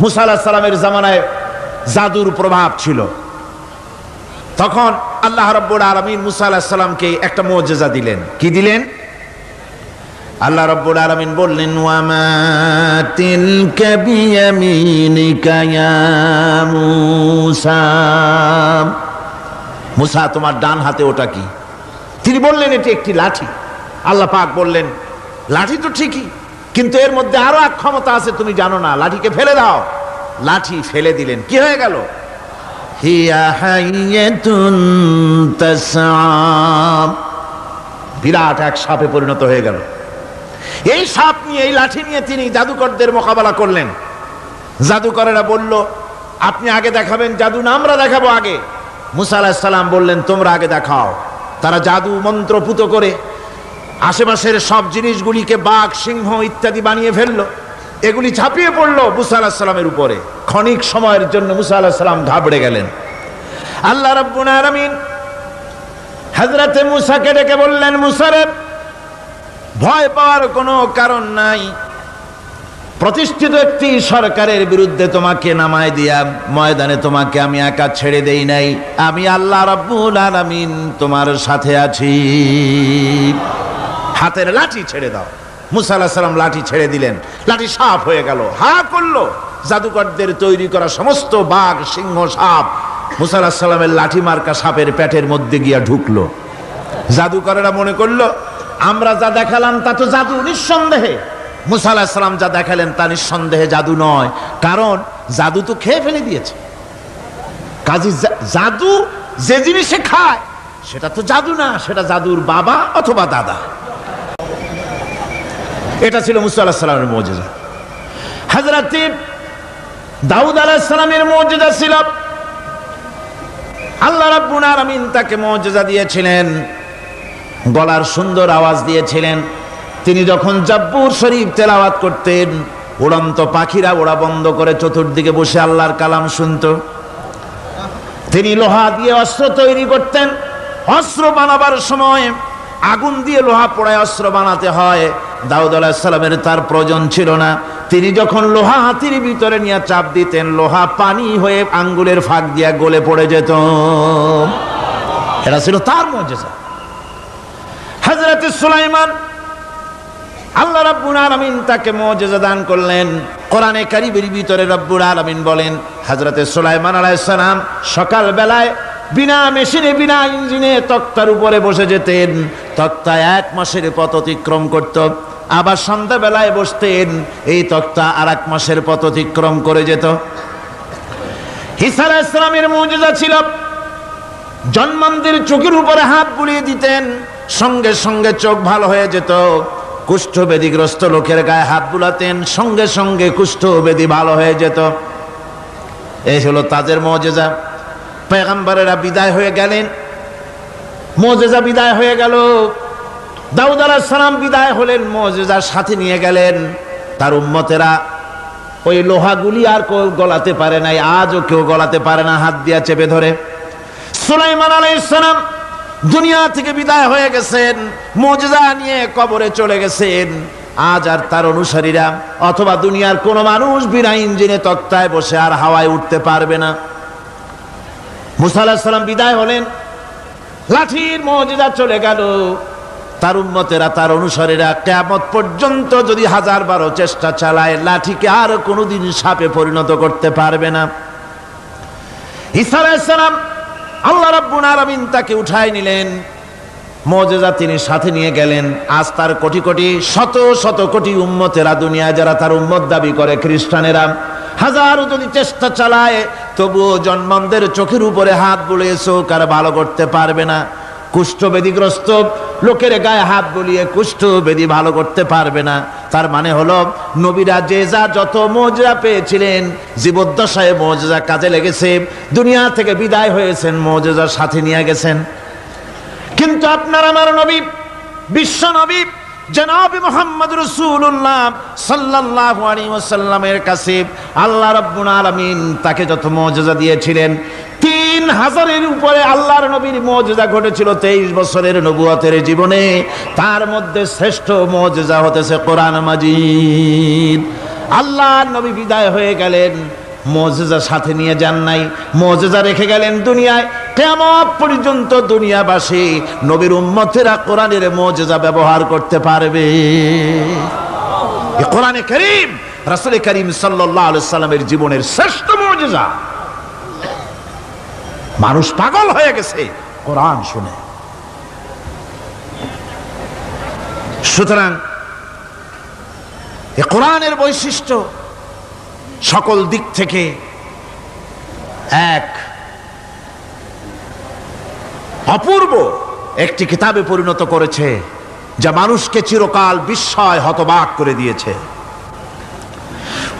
মুসা আলাইহিস সালামের জামানায় জাদুর প্রভাব ছিল। তখন আল্লাহ রাব্বুল আলামিন মুসা আলাইহিস সালামকে একটা মুজিজা দিলেন। কি দিলেন? আল্লাহ রাব্বুল আলামিন বললেন, ওয়া মা তিলকা বিয়ামিনিকা ইয়া মূসা। মুসা, তোমার ডান হাতে ওটা কি? তিনি বললেন, এটি একটি লাঠি। আল্লাহ পাক বললেন, লাঠি তো ঠিকই, কিন্তু এর মধ্যে আরো এক ক্ষমতা আছে, তুমি জানো না, লাঠিকে ফেলে দাও। লাঠি ফেলে দিলেন, কি হয়ে গেল? হিয়া হাইয়াতুন তাসআ, বিরাট এক সাপে পরিণত হয়ে গেল। এই সাপ নিয়ে, এই লাঠি নিয়ে তিনি জাদুকরদের মোকাবেলা করলেন। জাদুকরেরা বলল, আপনি আগে দেখাবেন জাদু না আমরা দেখাবো আগে? মুসা আলাইহিস সালাম বললেন, তোমরা আগে দেখাও। তারা জাদু মন্ত্র পুত করে আশেপাশের সব জিনিসগুলিকে বাঘ, সিংহ ইত্যাদি বানিয়ে ফেললো। এগুলি ঝাঁপিয়ে পড়লো মুসা আলাইহিস সালামের উপরে। ক্ষণিক সময়ের জন্য মুসা আলাইহিস সালাম ঘাবড়ে গেলেন। আল্লাহ রাব্বুল আলামিন হযরতে মুসাকে ডেকে বললেন, মুসা রে, ভয় পাওয়ার কোনো কারণ নাই। প্রতিষ্ঠিত একটি সরকারের বিরুদ্ধে তোমাকে নামায় দিয়া ময়দানে তোমাকে আমি একা ছেড়ে দেই নাই। আমি আল্লাহ রাব্বুল আলামিন তোমার সাথে আছি। হাতের লাঠি ছেড়ে দাও। মুসা আলাইহিস সালাম লাঠি ছেড়ে দিলেন। লাঠি সাপ হয়ে গেল। হা করলো। জাদুকরদের তৈরি করা সমস্ত বাঘ, সিংহ, সাপ মুসা আলাইহিস সালামের লাঠি মার্কা সাপের পেটের মধ্যে গিয়া ঢুকলো। জাদুকরেরা মনে করলো, আমরা যা দেখালাম তা তো জাদু, নিঃসন্দেহে। মুসা আলাইহিস সালাম যা দেখালেন তা নিঃসন্দেহে জাদু নয়, কারণ জাদু তো খেয়ে ফেলে দিয়েছে। কাজী জাদু যে জিনিসে খায় সেটা তো জাদু না, সেটা জাদুর বাবা অথবা দাদা। এটা ছিল মুসা আলাইহিস সালামের মুজিজা। হযরত দাউদ আলাইহিস সালামের মুজিজা ছিল, আল্লাহ রাব্বুল আলামিন তাকে মুজিজা দিয়েছিলেন, গলার সুন্দর আওয়াজ দিয়েছিলেন। তিনি যখন জাব্বুর শরীফ তেলাওয়াত করতেন, উড়ন্ত পাখিরা ওড়া বন্ধ করে চতুর্দিকে বসে আল্লাহর কালাম শুনত। তিনি লোহা দিয়ে অস্ত্র তৈরি করতেন। অস্ত্র বানাবার সময় আগুন দিয়ে লোহা পোড়ায় অস্ত্র বানাতে হয়। দাউদ আলাইহিস সালামের তার প্রয়োজন ছিল না। তিনি যখন লোহা হাতির ভিতরে নিয়ে চাপ দিতেন, লোহা পানি হয়ে আঙ্গুলের ফাঁক দিয়ে গলে পড়ে যেত। এটা ছিল তার মুজিজা। হযরত সুলাইমান, আল্লাহ রাব্বুল আলামিন তাকে মুজিজা দান করলেন। কোরআনে কারীমের ভিতরে রব্বুল আলামিন বলেন, হযরত সুলাইমান আলাইহিস সালাম সকাল বেলায় বিনা মেশিনে, বিনা ইঞ্জিনে তক্তার উপরে বসে যেতেন। তক্তা 1 মাসের পথ অতিক্রম করত। আবার সন্ধ্যা বেলায় বসতেন, এই তক্তা আর 1 মাসের পথ অতিক্রম করে যেত। ঈসা আলাইহিস সালামের মুজিজা ছিল, জন্মান্ধের চোখের উপরে হাত বুলিয়ে দিতেন, সঙ্গে সঙ্গে চোখ ভালো হয়ে যেত। কুষ্ঠব্যাধিগ্রস্ত লোকের গায়ে হাত বুলাতেন, সঙ্গে সঙ্গে কুষ্ঠব্যাধি ভালো হয়ে যেত। এই হলো তাদের মুজিজা। পয়গম্বরেরা বিদায় হয়ে গেলেন, মুজিজা বিদায় হয়ে গেল। দাউদ আলাইহিস সালাম বিদায় হলেন, মুজিজা সাথে নিয়ে গেলেন। তার উম্মতেরা ওই লোহাগুলি আর কেউ গলাতে পারে নাই, আজও কেউ গলাতে পারে না, হাত দিয়া চেপে ধরে। সুলাইমান আলাইহিস সালাম দুনিয়া থেকে বিদায় হয়ে গেছেন, মুজিজা নিয়ে কবরে চলে গেছেন। আজ আর তার অনুসারীরা অথবা দুনিয়ার কোন মানুষ বিনা ইঞ্জিনে তক্তায় বসে আর হাওয়ায় উঠতে পারবে না। মুসা আলাইহিস সালাম বিদায় হলেন, লাঠির মুজিজা চলে গেল। তার উম্মতেরা, তার অনুসারীরা কিয়ামত পর্যন্ত যদি 1000 চেষ্টা চালায়, লাঠিকে আর কোনোদিন সাপে পরিণত করতে পারবে না। ঈসা আলাইহিস সালাম, আল্লাহ রাব্বুল আলামিন তাকে উঠায় নিলেন, মুজিজা তিনি সাথে নিয়ে গেলেন। আজ তার কোটি কোটি, শত শত কোটি উম্মতেরা, দুনিয়া যারা তার উম্মত দাবি করে, খ্রিস্টানেরা, হাজারো যদি চেষ্টা চালায়, তবুও জন্মান্ধের চোখের উপরে হাত বুলিয়ে চোখ আর ভালো করতে পারবে না। কুষ্ঠব্যাধিগ্রস্ত লোকের গায়ে হাত বুলিয়ে কুষ্ঠব্যাধি ভালো করতে পারবে না। তার মানে হলো, নবীরা যে যা যত মুজিজা পেয়েছিলেন, জীবদ্দশায় মুজিজা কাজে লেগেছে। দুনিয়া থেকে বিদায় হয়েছেন, মুজিজার সাথে নিয়ে গেছেন। কিন্তু আপনার আমার নবী, বিশ্ব নবী জনাব মুহাম্মদ রাসূলুল্লাহ সাল্লাল্লাহু আলাইহি ওয়াসাল্লামের কাছে আল্লাহ রাব্বুল আলামিন তাকে যত মুজিজা দিয়েছিলেন, 3000-এর উপরে আল্লাহর নবীর মুজিজা ঘটেছিল 23 বছরের নবুয়তের জীবনে। তার মধ্যে শ্রেষ্ঠ মুজিজা হতেছে কোরআন মাজিদ। আল্লাহ নবী বিদায় হয়ে গেলেন, মুজিজা সাথে নিয়ে যান নাই, মুজিজা রেখে গেলেন দুনিয়ায়। কিয়ামত পর্যন্ত দুনিয়াবাসী নবীর উম্মতেরা কোরআনের মুজিজা ব্যবহার করতে পারবে। এই কোরআনে কারীম রাসূল করিম সাল্লাল্লাহু আলাইহি সাল্লামের জীবনের শ্রেষ্ঠ মুজিজা। মানুষ পাগল হয়ে গেছে কোরআন শুনে। সুতরাং এই কোরআনের বৈশিষ্ট্য সকল দিক থেকে এক অপূর্ব একটি কিতাবে পরিণত করেছে, যা মানুষকে চিরকাল বিস্ময় হতবাক করে দিয়েছে।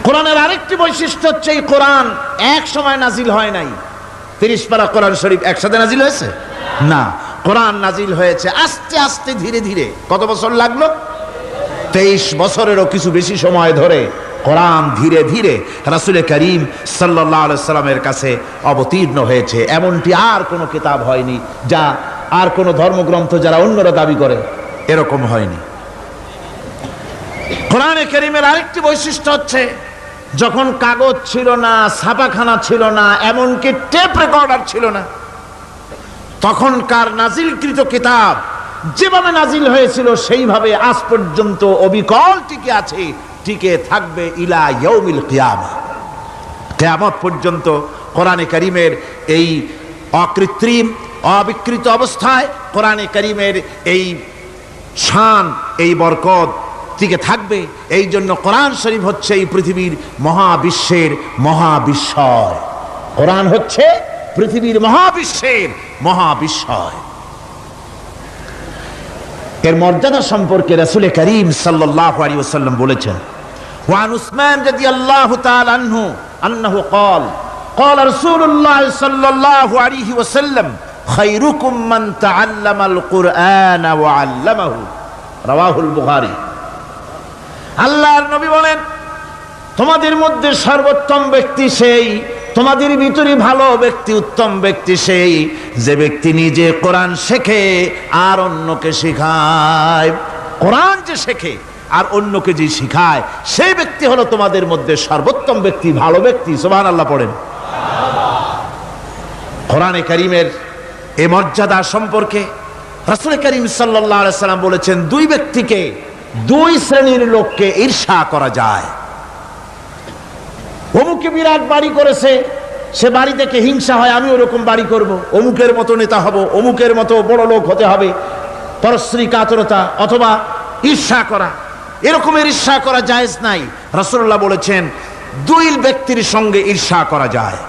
কোরআনের আরেকটি বৈশিষ্ট্য হচ্ছে এই কোরআন এক সময় নাজিল হয় নাই। 30 পারা কোরআন শরীফ একসাথে নাজিল হয়েছে না, কোরআন নাজিল হয়েছে আস্তে আস্তে ধীরে ধীরে। কত বছর লাগলো? 23 বছরেরও কিছু বেশি সময় ধরে কোরআন ধীরে ধীরে রাসূল করিম সাল্লাল্লাহু আলাইহি সাল্লামের কাছে অবতীর্ণ হয়েছে। এমনটি আর কোনো কিতাব হয়নি, যা আর কোনো ধর্মগ্রন্থ যারা অন্যরা দাবি করে এরকম হয়নি। কোরআনে কারীমের আরেকটি বৈশিষ্ট্য হচ্ছে, যখন কাগজ ছিল না, ছাপাখানা ছিল না, এমনকি টেপ রেকর্ডার ছিল না, তখনকার নাজিলকৃত কিতাব যেভাবে নাজিল হয়েছিল সেইভাবে আজ পর্যন্ত অবিকল টিকে আছে, টিকে থাকবে ইলা ইয়াউমিল কিয়ামা। কিয়ামত পর্যন্ত কোরআনে কারীমের এই অকৃত্রিম অবিকৃত অবস্থায় কোরআনে কারীমের এই শান, এই বরকত টিকে থাকবে। এই জন্য কোরআন শরীফ হচ্ছে এই পৃথিবীর মহাবিশ্বের মহাবিস্ময়। কোরআন হচ্ছে পৃথিবীর মহাবিশ্বের মহাবিস্ময়। এর মর্যাদা সম্পর্কে রাসূল করিম সাল্লাল্লাহু আলাইহি ওয়াসাল্লাম বলেছেন, ওয়ান উসমান রাদিয়াল্লাহু তাআলা আনহু আন্নাহু قال قال رسول الله صلى الله عليه وسلم خيركم من تعلم القرآن وعلمه رواه البخاري। আল্লাহর নবী বলেন, তোমাদের মধ্যে সর্বোত্তম ব্যক্তি সেই, তোমাদের ভিতরে ভালো ব্যক্তি, উত্তম ব্যক্তি সেই যে ব্যক্তি নিজে কোরআন শেখে আর অন্যকে শেখায়। কোরআন যে শেখে আর অন্যকে যে শিখায়, সেই ব্যক্তি হলো তোমাদের মধ্যে সর্বোত্তম ব্যক্তি, ভালো ব্যক্তি। সুবহানাল্লাহ পড়েন। কোরআনে কারীমের এই মর্যাদা সম্পর্কে রাসূল করিম সাল্লাল্লাহু আলাইহি সাল্লাম বলেছেন, দুই ব্যক্তিকে, দুই শ্রেণীর লোককে ঈর্ষা করা যায়। অমুকে বিরাট বাড়ি করেছে, সে বাড়ি থেকে হিংসা হয়, আমি ওরকম বাড়ি করব, অমুকের মতো নেতা হব, অমুকের মতো বড় লোক হতে হবে। পরশ্রী কাতরতা অথবা ঈর্ষা করা, এরকমের ঈর্ষা করা জায়েজ নাই। রাসূলুল্লাহ বলেছেন, দুই ব্যক্তির সঙ্গে ঈর্ষা করা যায়।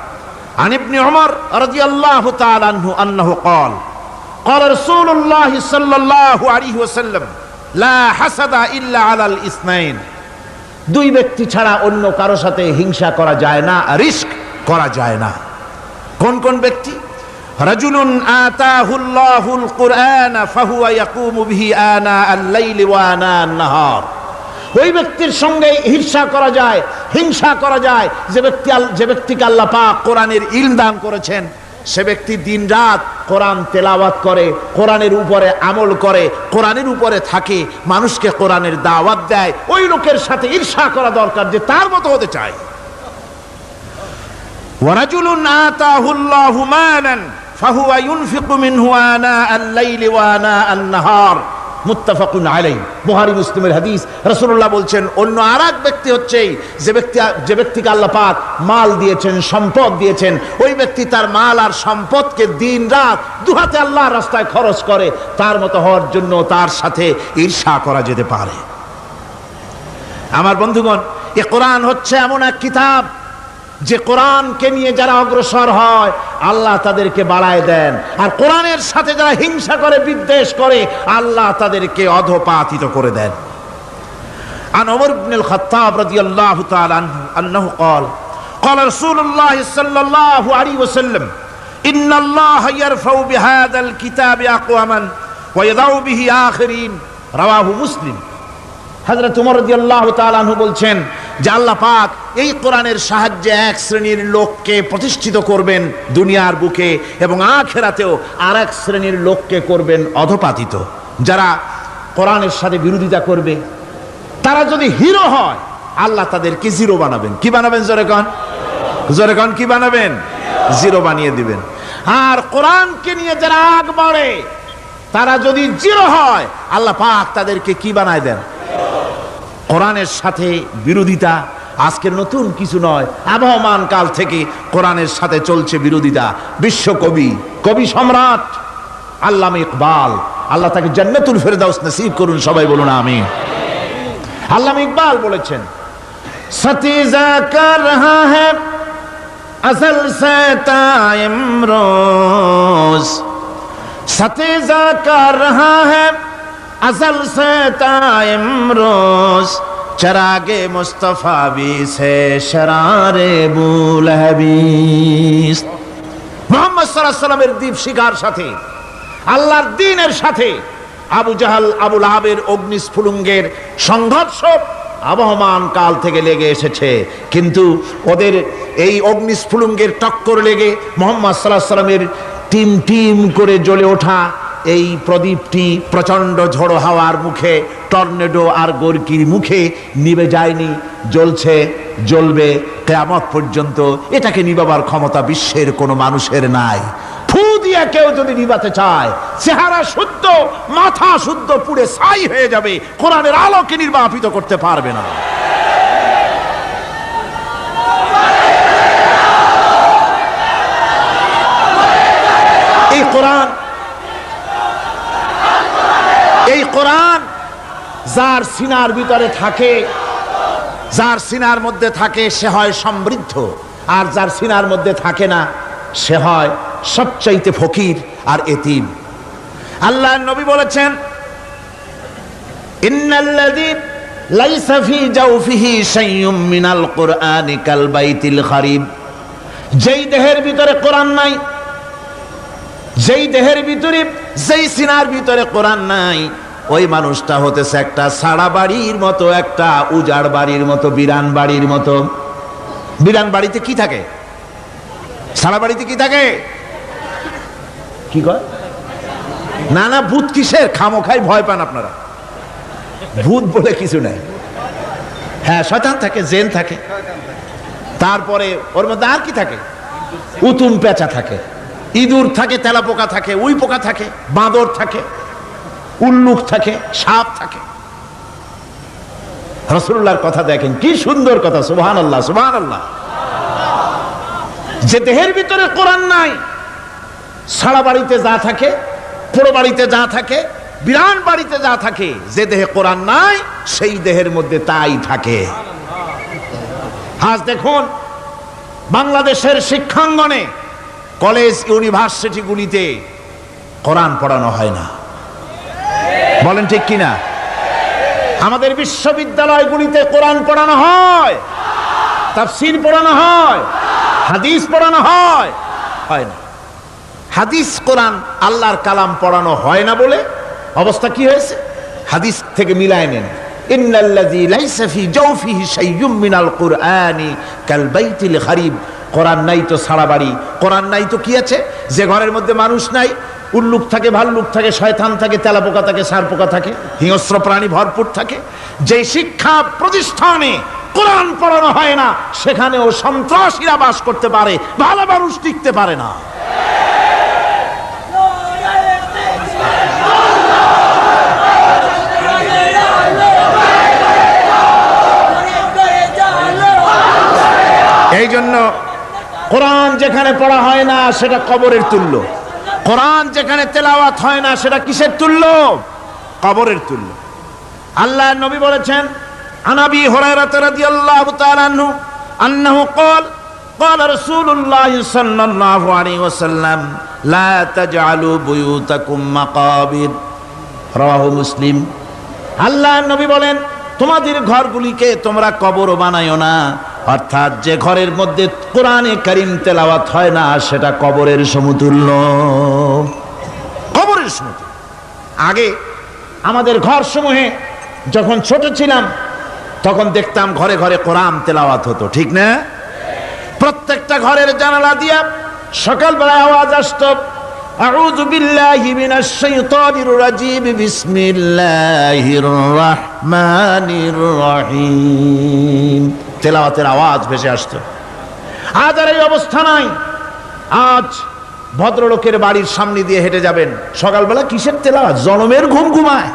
আন ইবনে উমর রাদিয়াল্লাহু তাআলা আনহু আন্নাহু قال قال رسول الله صلى الله عليه وسلم لا حسد الا على الاثنين। দুই ব্যক্তি ছাড়া অন্য কারো সাথে হিংসা করা যায় না, রিস্ক করা যায় না। কোন কোন ব্যক্তি? রাজুলুন আতাহুল্লাহুল কুরআন ফাহুয়া ইয়াকুমু বিহি আনা আল-লাইলি ওয়া আনা আন-নাহার। ওই ব্যক্তির সঙ্গে ঈর্ষা করা যায়, হিংসা করা যায় যে ব্যক্তিকে আল্লাহ পাক কোরআনের ইলম দান করেছেন। সে ব্যক্তি দিন রাত কোরআন তেলাওয়াত করে, কোরআনের উপরে আমল করে, কোরআনের উপরে থাকে, মানুষকে কোরআনের দাওয়াত দেয়। ওই লোকের সাথে ঈর্ষা করা দরকার যে তার মতো হতে চায়। ওয়ারাজুলুন আতাহুল্লাহু মালান ফাহুয়া ইউনফিকু মিনহু আনা আল-লাইলি ওয়া আনা আন-নাহার। মুত্তাফাকুন আলাইহি, বুখারী মুসলিমের হাদিস। রাসূলুল্লাহ বলছেন, অন্য আরেক ব্যক্তি হচ্ছে যে ব্যক্তিকে আল্লাহ পাক মাল দিয়েছেন, সম্পদ দিয়েছেন, ওই ব্যক্তি তার মাল আর সম্পদকে দিন রাত দুহাতে আল্লাহর রাস্তায় খরচ করে। তার মতো হওয়ার জন্য তার সাথে ঈর্ষা করা যেতে পারে। আমার বন্ধুগণ, এই কোরআন হচ্ছে এমন এক কিতাব যে কোরআনকে নিয়ে যারা অগ্রসর হয় আল্লাহ তাদেরকে বাড়ায় দেন, আর কোরআনের সাথে যারা হিংসা করে, বিদ্বেষ করে, আল্লাহ তাদেরকে অধঃপাতিত করে দেন। আন ওমর ইবনে আল-খাত্তাব রাদিয়াল্লাহু তাআলা আনহু قال قال رسول الله صلى الله عليه وسلم ان الله يرفع بهذا الكتاب اقواما ويضع به آخرين رواه মুসলিম। হযরত ওমর রাদিয়াল্লাহু তাআলা আনহু বলছেন যে আল্লাহ পাক এই কোরআনের সাহায্যে এক শ্রেণীর লোককে প্রতিষ্ঠিত করবেন দুনিয়ার বুকে, এবং আখিরাতেও আরেক শ্রেণীর লোককে করবেন অধঃপাতিত। যারা কোরআনের সাথে বিরোধিতা করবে, তারা যদি হিরো হয়, আল্লাহ তাদেরকে জিরো বানাবেন। কি বানাবেন? জোরে কন, জোরে কন, কি বানাবেন? জিরো বানিয়ে দিবেন। আর কোরআনকে নিয়ে যারা আগ বাড়ে, তারা যদি জিরো হয়, আল্লাহ পাক তাদেরকে কি বানায় দেন? কোরআনের সাথে বিরোধিতা আজকের নতুন কিছু নয়, আবহমান কাল থেকে কোরআনের সাথে চলছে বিরোধিতা। বিশ্বকবি, কবি সম্রাট আল্লামা ইকবাল, আল্লাহ তাকে জান্নাতুল ফেরদাউস নসিব করুন, সবাই বলুন আমিন। আল্লামা ইকবাল বলেছেন, সতীজা কর রহা হ্যায় আসল সে তাইমরোজ, সতীজা কর রহা হ্যায় আসল সে তাইমরোজ, চরাগে মুস্তফা বি সে শরারে বুলহবিস। মুহাম্মদ সাল্লাল্লাহু আলাইহি ওয়াসাল্লামের দীপ শিখার সাথে, আল্লাহর দ্বীনের সাথে আবু জাহাল, আবু লাহাবের অগ্নিস্ফুলিঙ্গের সংঘর্ষ আবহমান কাল থেকে লেগে এসেছে। কিন্তু ওদের এই অগ্নিস্ফুলিঙ্গের টক্কর লেগে মুহাম্মদ সাল্লাল্লাহু আলাইহি ওয়াসাল্লামের টিম টিম করে জ্বলে ওঠা এই প্রদীপটি প্রচন্ড ঝড়ো হাওয়ার মুখে, টর্নেডো আর গর্কির মুখে নিভে যায়নি, জ্বলছে, জ্বলবে কিয়ামত পর্যন্ত। এটাকে নিভাবার ক্ষমতা বিশ্বের কোনো মানুষের নাই। ফু দিয়ে কেউ যদি নিভাতে চায়, চেহারা শুদ্ধ, মাথা শুদ্ধ, পুড়ে ছাই হয়ে যাবে, কোরআনের আলোকে নির্বাপিত করতে পারবে না। এই কোরআন, এই কোরআন যার সিনার ভিতরে থাকে, যার সিনার মধ্যে থাকে, সে হয় সমৃদ্ধ। আর যার সিনার মধ্যে থাকে না, সে হয় সবচাইতে ফকির আর এতিম। আল্লাহর নবী বলেছেন, ইন্নাল্লাযী লাইসা ফী জাওফিহি শাইউম মিনাল কুরআনি কাল বাইতিল খারিব। যেই দেহের ভিতরে কোরআন নাই, যেই দেহের ভিতরে, যেই সিনার ভিতরে কোরআন নাই, ওই মানুষটা হতেছে একটা সাড়া বাড়ির মতো, একটা উজাড় বাড়ির মতো, বিরান বাড়ির মতো। বিরান বাড়িতে কি থাকে? সাড়া বাড়িতে কি থাকে? কি কয়? না না, ভূত কিসের? খামোখাই ভয় পান আপনারা। ভূত বলে কিছু নাই। হ্যাঁ, শয়তান থাকে, জিন থাকে। তারপরে ওর মধ্যে আর কি থাকে? উতুম পেঁচা থাকে, ইঁদুর থাকে, তেলাপোকা থাকে, উই পোকা থাকে, বাঁদর থাকে, উল্লুক থাকে, সাপ থাকে। রাসূলুল্লাহর কথা দেখেন, কি সুন্দর কথা। সুবহানাল্লাহ, সুবহানাল্লাহ। যে দেহের ভিতরে কোরআন নাই, সারা বাড়িতে যা থাকে, পুরো বাড়িতে যা থাকে, বিরান বাড়িতে যা থাকে, যে দেহে কোরআন নাই, সেই দেহের মধ্যে তাই থাকে। আজ দেখুন, বাংলাদেশের শিক্ষাঙ্গনে, কলেজ ইউনিভার্সিটিগুলিতে কোরআন পড়ানো হয় না। বলেন ঠিক কিনা? আমাদের বিশ্ববিদ্যালয়গুলিতে কোরআন পড়ানো হয়, তাফসীর পড়ানো হয়, হাদিস পড়ানো হয়, হয় না। হাদিস, কোরআন, আল্লাহর কালাম পড়ানো হয় না বলে অবস্থা কি হয়েছে? হাদিস থেকে মিলায় নেন, ইন্নাল্লাযী লাইসা ফী জাওফিহি শাইউম মিনাল কুরআনি কাল বাইতিল খারিব। কোরআন নাই তো সারা বাড়ি। কোরআন নাই তো কি আছে? যে ঘরের মধ্যে মানুষ নাই, উল্লুক থাকে, ভাল্লুক থাকে, শয়তান থাকে, তেলাপোকা থাকে, সারপোকা থাকে, হিংস্র প্রাণী ভরপুর থাকে। যে শিক্ষা প্রতিষ্ঠানে কোরআন পড়ানো হয় না, সেখানেও সন্ত্রাসীরা বাস করতে পারে, ভালো মানুষ টিকতে পারে না। এই জন্য কোরআন যেখানে পড়া হয় না, সেটা কবরের তুল্য। কোরআন যেখানে তেলাওয়াত হয় না, সেটা কিসের তুল্য? কবরের তুল্য। আল্লাহর নবী বলেছেন, আনাবি হুরায়রা রাদিয়াল্লাহু তাআলা আনহু আন্নাহু ক্বাল ক্বালা রাসূলুল্লাহ সাল্লাল্লাহু আলাইহি ওয়াসাল্লাম লা তাজআলু বুয়ুতাকুম মাকাবির। রাওয়াহু মুসলিম। আল্লাহর নবী বলেন, তোমাদের ঘরগুলিকে তোমরা কবর বানাইও না। অর্থাৎ যে ঘরের মধ্যে কোরআনে কারীম তেলাওয়াত হয় না, সেটা কবরের সমতুল্য। কবরের সমতুল্য। আগে আমাদের ঘর সমূহে যখন ছোট ছিলাম, তখন দেখতাম ঘরে ঘরে কোরআন তেলাওয়াত হতো, ঠিক না? প্রত্যেকটা ঘরের জানালা দিয়া সকালবেলায় আওয়াজ আসতো, আউযু বিল্লাহি মিনাশ শাইতানির রাজীম, বিসমিল্লাহির রহমানির রহিম। তেলাওয়াতের আওয়াজ ভেসে আসতো। আজ আর এই অবস্থা নাই। আজ ভদ্রলোকের বাড়ির সামনে দিয়ে হেঁটে যাবেন, সকালবেলা কিসের তেলাওয়াত? জনমের ঘুম ঘুমায়,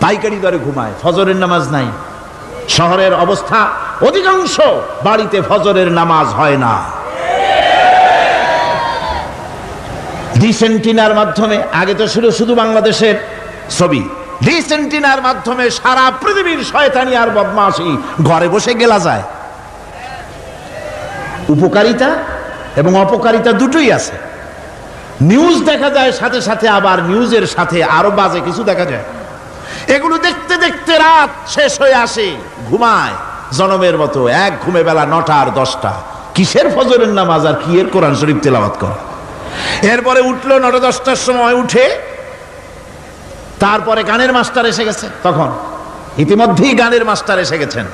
পাইকারি দরে ঘুমায়, ফজরের নামাজ নাই। শহরের অবস্থা, অধিকাংশ বাড়িতে ফজরের নামাজ হয় না। ডিসেন্টিনার মাধ্যমে, আগে তো ছিল শুধু বাংলাদেশের ছবি, ডিসেন্টিনার মাধ্যমে সারা পৃথিবীর শয়তানি আর বদমাশি ঘরে বসে গেলা যায়। উপকারিতা এবং অপকারিতা দুটোই আছে। নিউজ দেখা যায় সাথে সাথে, আবার নিউজের সাথে আরো বাজে কিছু দেখা যায়। এগুলো দেখতে দেখতে রাত শেষ হয়ে আসে, ঘুমায় জনমের মতো, এক ঘুমে বেলা 9টা আর 10টা। কিসের ফজরের নামাজ আর কি এর কোরআন শরীফ তেলাওয়াত করা? এরপরে উঠলো 9টা 10টার সময়, উঠে তারপরে গানের মাস্টার এসে গেছে। তখন ইতিমধ্যেই গানের মাস্টার এসে গেছেন।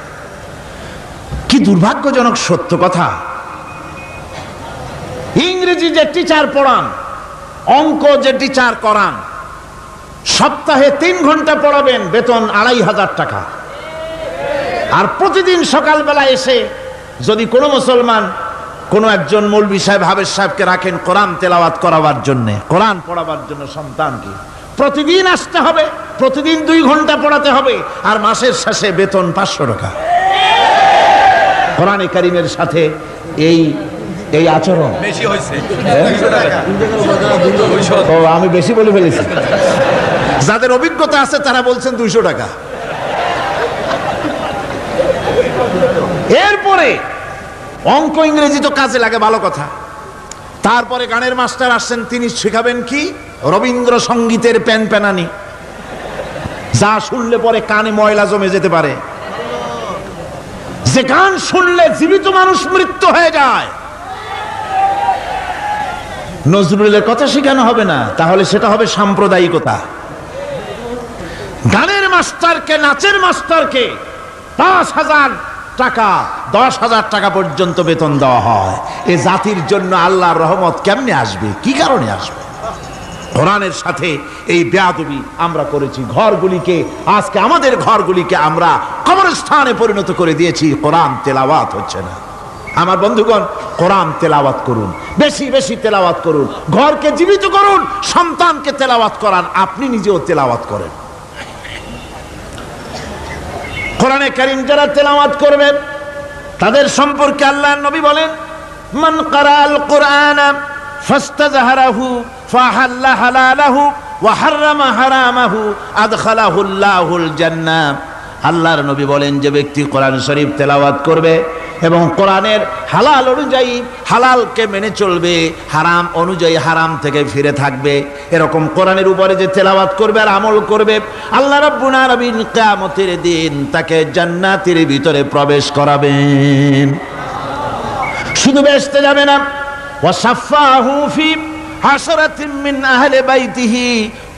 কি দুর্ভাগ্যজনক সত্য কথা, ইংরেজি যে টিচার পড়ান, অঙ্ক যে টিচার করান, সপ্তাহে 3 ঘন্টা পড়াবেন, বেতন 2500 টাকা। আর প্রতিদিন সকালবেলা এসে যদি কোনো মুসলমান কোনো একজন মৌলভী সাহেব, হাফেজ সাহেবকে রাখেন কোরআন তেলাওয়াত করাবার জন্য, কোরআন পড়াবার জন্য সন্তানকে, প্রতিদিন আসতে হবে, প্রতিদিন 2 ঘন্টা পড়াতে হবে, আর মাসের শেষে বেতন 500 টাকা। কোরআনে কারীমের সাথে এই আচরণ বেশি হয়েছে। আমি বেশি বলে ফেলেছি। যাদের অভিজ্ঞতা আছে তারা বলছেন 200 টাকা। এরপরে অঙ্ক ইংরেজি তো কাজে লাগে, ভালো কথা। তারপরে গানের মাস্টার আসছেন, তিনি শেখাবেন কি? রবীন্দ্রসঙ্গীতের প্যানপ্যানানি, যা শুনলে পরে কানে ময়লা জমে যেতে পারে, যে গান শুনলে জীবিত মানুষ মৃত্যু হয়ে যায়। নজরুলের কথা শেখানো হবে না, তাহলে সেটা হবে সাম্প্রদায়িকতা। গানের মাস্টারকে, নাচের মাস্টারকে 10,000 টাকা, 10,000 টাকা পর্যন্ত বেতন দেওয়া হয়। এ জাতির জন্য আল্লাহর রহমত কেমনে আসবে? কি কারণে আসবে? কোরআনের সাথে এই বেয়াদবি আমরা করেছি। ঘরগুলিকে, আজকে আমাদের ঘরগুলিকে আমরা কবরস্থানে পরিণত করে দিয়েছি। কোরআন তেলাওয়াত হচ্ছে না। আমার বন্ধুগণ, কোরআন তেলাওয়াত করুন, বেশি বেশি তেলাওয়াত করুন, ঘরকে জীবিত করুন, সন্তানকে তেলাওয়াত করান, আপনি নিজেও তেলাওয়াত করেন। কোরআনে কারীম যারা তেলাওয়াত করবেন তাদের সম্পর্কে আল্লাহর নবী বলেন, মান ক্বারাআল কুরআনা ফাস্তাযহারাহু ফাহাল্লা হালালাহু ওয়া হাররামা হারামাহু আদখালাহুল্লাহুল জান্নাহ। আল্লাহর নবী বলেন, যে ব্যক্তি কোরআন শরীফ তেলাওয়াত করবে এবং কোরআনের হালাল অনুযায়ী হালালকে মেনে চলবে, হারাম অনুযায়ী হারাম থেকে ফিরে থাকবে, এরকম কোরআনের উপরে যে তেলাওয়াত করবে আর আমল করবে, আল্লাহ রাব্বুল আলামিন কিয়ামতের দিন তাকে জান্নাতের ভিতরে প্রবেশ করাবেন। শুধু বেহেশতে যাবে না, ওয়া সাফাহু ফি হাশরাতিন মিন আহলি বাইতিহি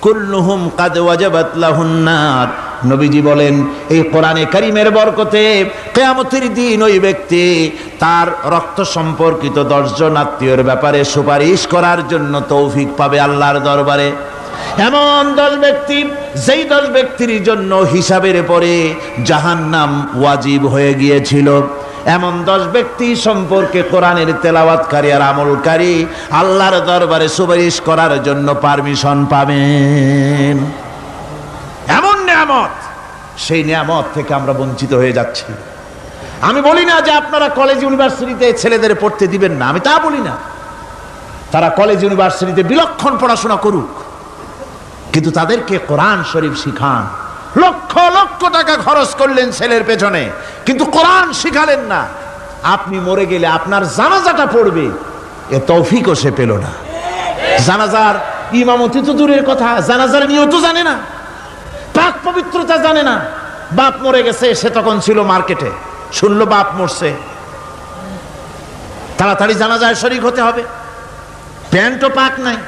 কুল্লুহুম কাদ ওয়াজাবাত লাহুন নার। নবীজি বলেন, এই কোরআনে কারীমের বরকতে কিয়ামতের দিন ওই ব্যক্তি তার রক্ত সম্পর্কিত 10 জন আত্মীয়র ব্যাপারে সুপারিশ করার জন্য তৌফিক পাবে আল্লাহর দরবারে। এমন 10 ব্যক্তি, যেই 10 ব্যক্তির জন্য হিসাবের পরে জাহান্নাম ওয়াজিব হয়ে গিয়েছিল, এমন 10 ব্যক্তি সম্পর্কে কোরআনের তেলাওয়াতকারী আর আমলকারী আল্লাহর দরবারে সুপারিশ করার জন্য পারমিশন পাবেন। এমন নিয়ামত, সেই নিয়ামত থেকে আমরা বঞ্চিত হয়ে যাচ্ছি। আমি বলি না যে আপনারা কলেজ ইউনিভার্সিটিতে ছেলেদের পড়তে দিবেন না, আমি তা বলি না। তারা কলেজ ইউনিভার্সিটিতে বিলক্ষণ পড়াশোনা করুক, কিন্তু তাদেরকে কোরআন শরীফ শিখান। লক্ষ লক্ষ টাকা খরচ করলেন ছেলের পেছনে, কিন্তু কোরআন শিখালেন না। আপনি মরে গেলে আপনার জানাজাটা পড়বে, এ তৌফিকও সে পেল না। জানাজার ইমামতি তো দূরের কথা, জানাজার নিয়ত জানে না, পাক পবিত্রতা জানে না। বাপ মরে গেছে, সে তখন ছিল মার্কেটে, শুনলো বাপ মরছে, তাড়াতাড়ি জানাজায় শরীক হতে হবে। প্যান্টও পাক নাই,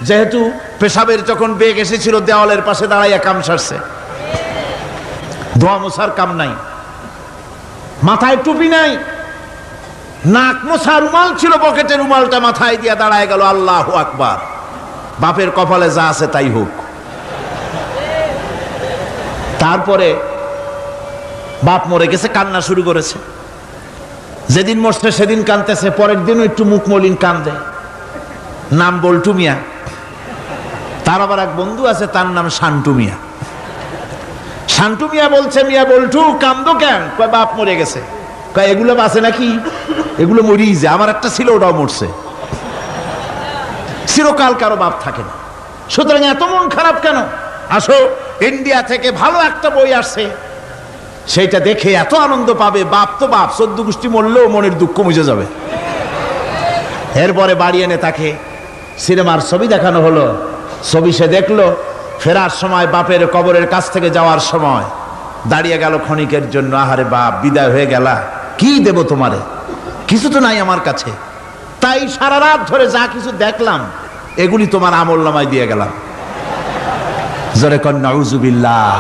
যেহেতু পেশাবের যখন বেগ এসেছিল দেওয়ালের পাশে দাঁড়াইয়া কাম সারছে, ধোয়া মোছার কাম নাই, মাথায় টুপি নাই, নাক মোছা রুমাল ছিল পকেটে, রুমালটা মাথায় দিয়া দাঁড়ায় গেল, আল্লাহু আকবার। বাপের কপালে যা আছে তাই হোক। তারপরে বাপ মরে গেছে, কান্না শুরু করেছে। যেদিন মরছে সেদিন কাঁদতেছে, পরের দিনও একটু মুখ মলিন কান্দে। নাম বল্টু মিয়া। তার আবার এক বন্ধু আছে, তার নাম শান্টু মিয়া। শান্টু মিয়া বলছে, মিয়া বল্টু কান্দো কেন? কয় বাপ মরে গেছে। কয় এগুলো বাঁচে নাকি? এগুলো মরিয়ে যায়, আমার একটা ছিল ওটাও মরছে। চিরকাল কারো বাপ থাকে না, সুতরাং এত মন খারাপ কেন? আসো, ইন্ডিয়া থেকে ভালো একটা বই আসছে, সেইটা দেখে এত আনন্দ পাবে। বাপ তো বাপ, 14 গোষ্ঠী মরলেও মনের দুঃখ মুছে যাবে। এরপরে বাড়ি এনে তাকে সিনেমার ছবি দেখানো হলো। ছবি সে দেখলো, ফেরার সময় বাপের কবরের কাছ থেকে যাওয়ার সময় দাঁড়িয়ে গেল ক্ষণিকের জন্য। আহারে বাপ, বিদায় হয়ে গেলা, কি দেব তোমারে? কিছু তো নাই আমার কাছে, তাই সারা রাত ধরে যা কিছু দেখলাম এগুলি তোমার আমলনামায় দিয়ে গেলাম। জোরে কর নাউজুবিল্লাহ।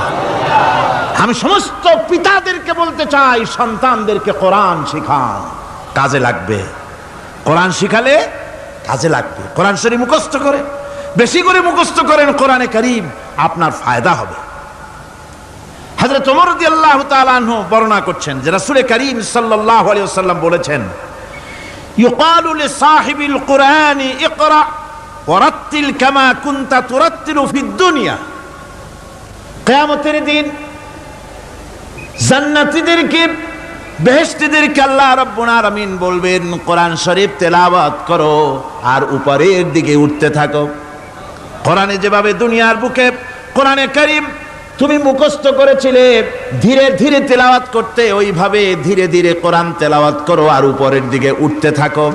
আমি সমস্ত পিতাদেরকে বলতে চাই, সন্তানদেরকে কোরআন শিখান, কাজে লাগবে। কোরআন শিখালে কাজে লাগবে। কোরআন শরীফ মুখস্থ করে, বেশি করে মুখস্থ করেন কোরআনে কারীম, আপনার ফায়দা হবে। হযরত ওমর রাদিয়াল্লাহু তাআলা আনহু বর্ণনা করছেন যে রাসূল কারীম সাল্লাল্লাহু আলাইহি ওয়াসাল্লাম বলেছেন, ইউকালু লিসাহিবিল কুরআনি ইকরা ওয়ারাত্তিল কামা কুনতা তুরাত্তিলু ফিদ দুনিয়া। কিয়ামতের দিন জান্নাতীদেরকে, বেহেশতীদেরকে আল্লাহ রাব্বুল আলামিন বলবেন, কোরআন শরীফ তেলাওয়াত করো আর উপরের দিকে উঠতে থাকো। কোরআনে যেভাবে দুনিয়ার বুকে কোরআনে কারীম তুমি মুখস্থ করেছিলে, ধীরে ধীরে তেলাওয়াত করতে, ওইভাবে ধীরে ধীরে কোরআন তেলাওয়াত করো আর উপরের দিকে উঠতে থাকো।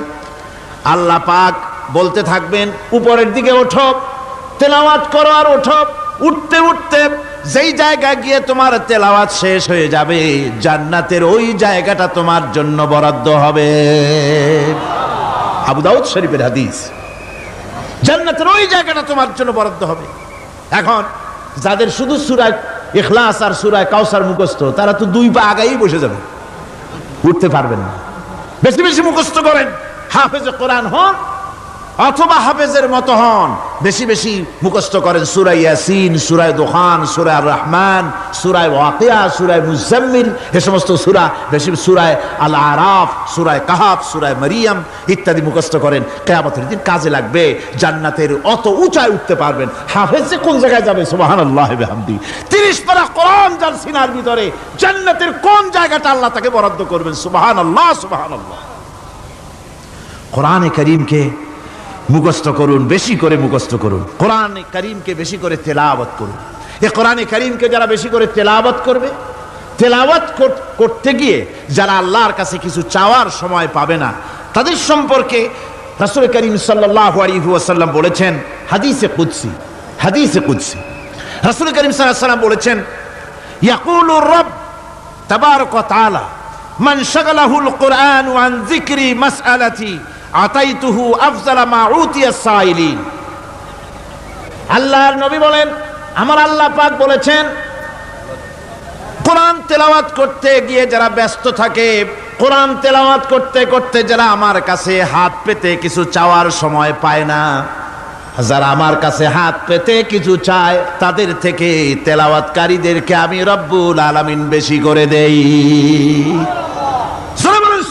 আল্লাহ পাক বলতে থাকবেন, উপরের দিকে ওঠো, তেলাওয়াত করো আর ওঠো। উঠতে উঠতে যেই জায়গায় গিয়ে তোমার তেলাওয়াত শেষ হয়ে যাবে, জান্নাতের ওই জায়গাটা তোমার জন্য বরাদ্দ হবে। আবু দাউদ শরীফের হাদিস। জান্নাতের ওই জায়গাটা তোমার জন্য বরাদ্দ হবে। এখন যাদের শুধু সূরা ইখলাস আর সূরা কাউসার মুখস্থ, তারা তো 2 পা আগাই বসে যাবে, উঠতে পারবেন না। বেশি বেশি মুখস্থ করেন, হাফেজে কোরআন হন অথবা হাফেজের মতো হন। বেশি বেশি মুখস্থ করেন সূরা ইয়াসিন, সূরা দুখান, সূরা আর রহমান, সূরা ওয়াকিয়া, সূরা মুজাম্মিল, এই সমস্ত সূরা, বেশি সূরা আল আরাফ, সূরা কাহাফ, সূরা মারিয়াম ইত্যাদি মুখস্থ করেন। কিয়ামতের দিন কাজে লাগবে। জান্নাতের অত উঁচায় উঠতে পারবেন। হাফেজে কোন জায়গায় যাবে? সুবহানাল্লাহি ওয়া বিহামদি। 30 পারা কোরআন যার সিনার ভিতরে, জান্নাতের কোন জায়গাটা আল্লাহ তাকে বরাদ্দ করবেন? সুবহানাল্লাহ, সুবহানাল্লাহ। কোরআনে কারীমকে মুখস্থ করুন, বেশি করে মুখস্থ করুন। কোরআনে কারীমকে বেশি করে তেলাওয়াত করুন। এই কোরআনে কারীমকে যারা বেশি করে তেলাওয়াত করবে, তেলাওয়াত করতে গিয়ে যারা আল্লাহর কাছে কিছু চাওয়ার সময় পাবে না, তাদের সম্পর্কে রাসূল কারীম সাল্লাল্লাহু আলাইহি ওয়াসাল্লাম বলেছেন হাদিসে কুদসি। হাদিসে কুদসি রাসূল কারীম সাল্লাল্লাহু আলাইহি ওয়াসাল্লাম বলেছেন, ইয়াকুলুর রাbb তাবারাকা ওয়া তাআলা মান শাগালাহুল কুরআন আন যিকরি মাসআলাতি আতাইতুহু আফজালা মা উতিয়াস সাইলিন। আল্লাহর নবী বলেন, আমার আল্লাহ পাক বলেছেন, কোরআন তেলাওয়াত করতে গিয়ে যারা ব্যস্ত থাকে, কোরআন তেলাওয়াত করতে করতে যারা আমার কাছে হাত পেতে কিছু চাওয়ার সময় পায় না, যারা আমার কাছে হাত পেতে কিছু চায়, তাদের থেকে তেলাওয়াতকারীদেরকে আমি রব্বুল আলামিন বেশি করে দেই।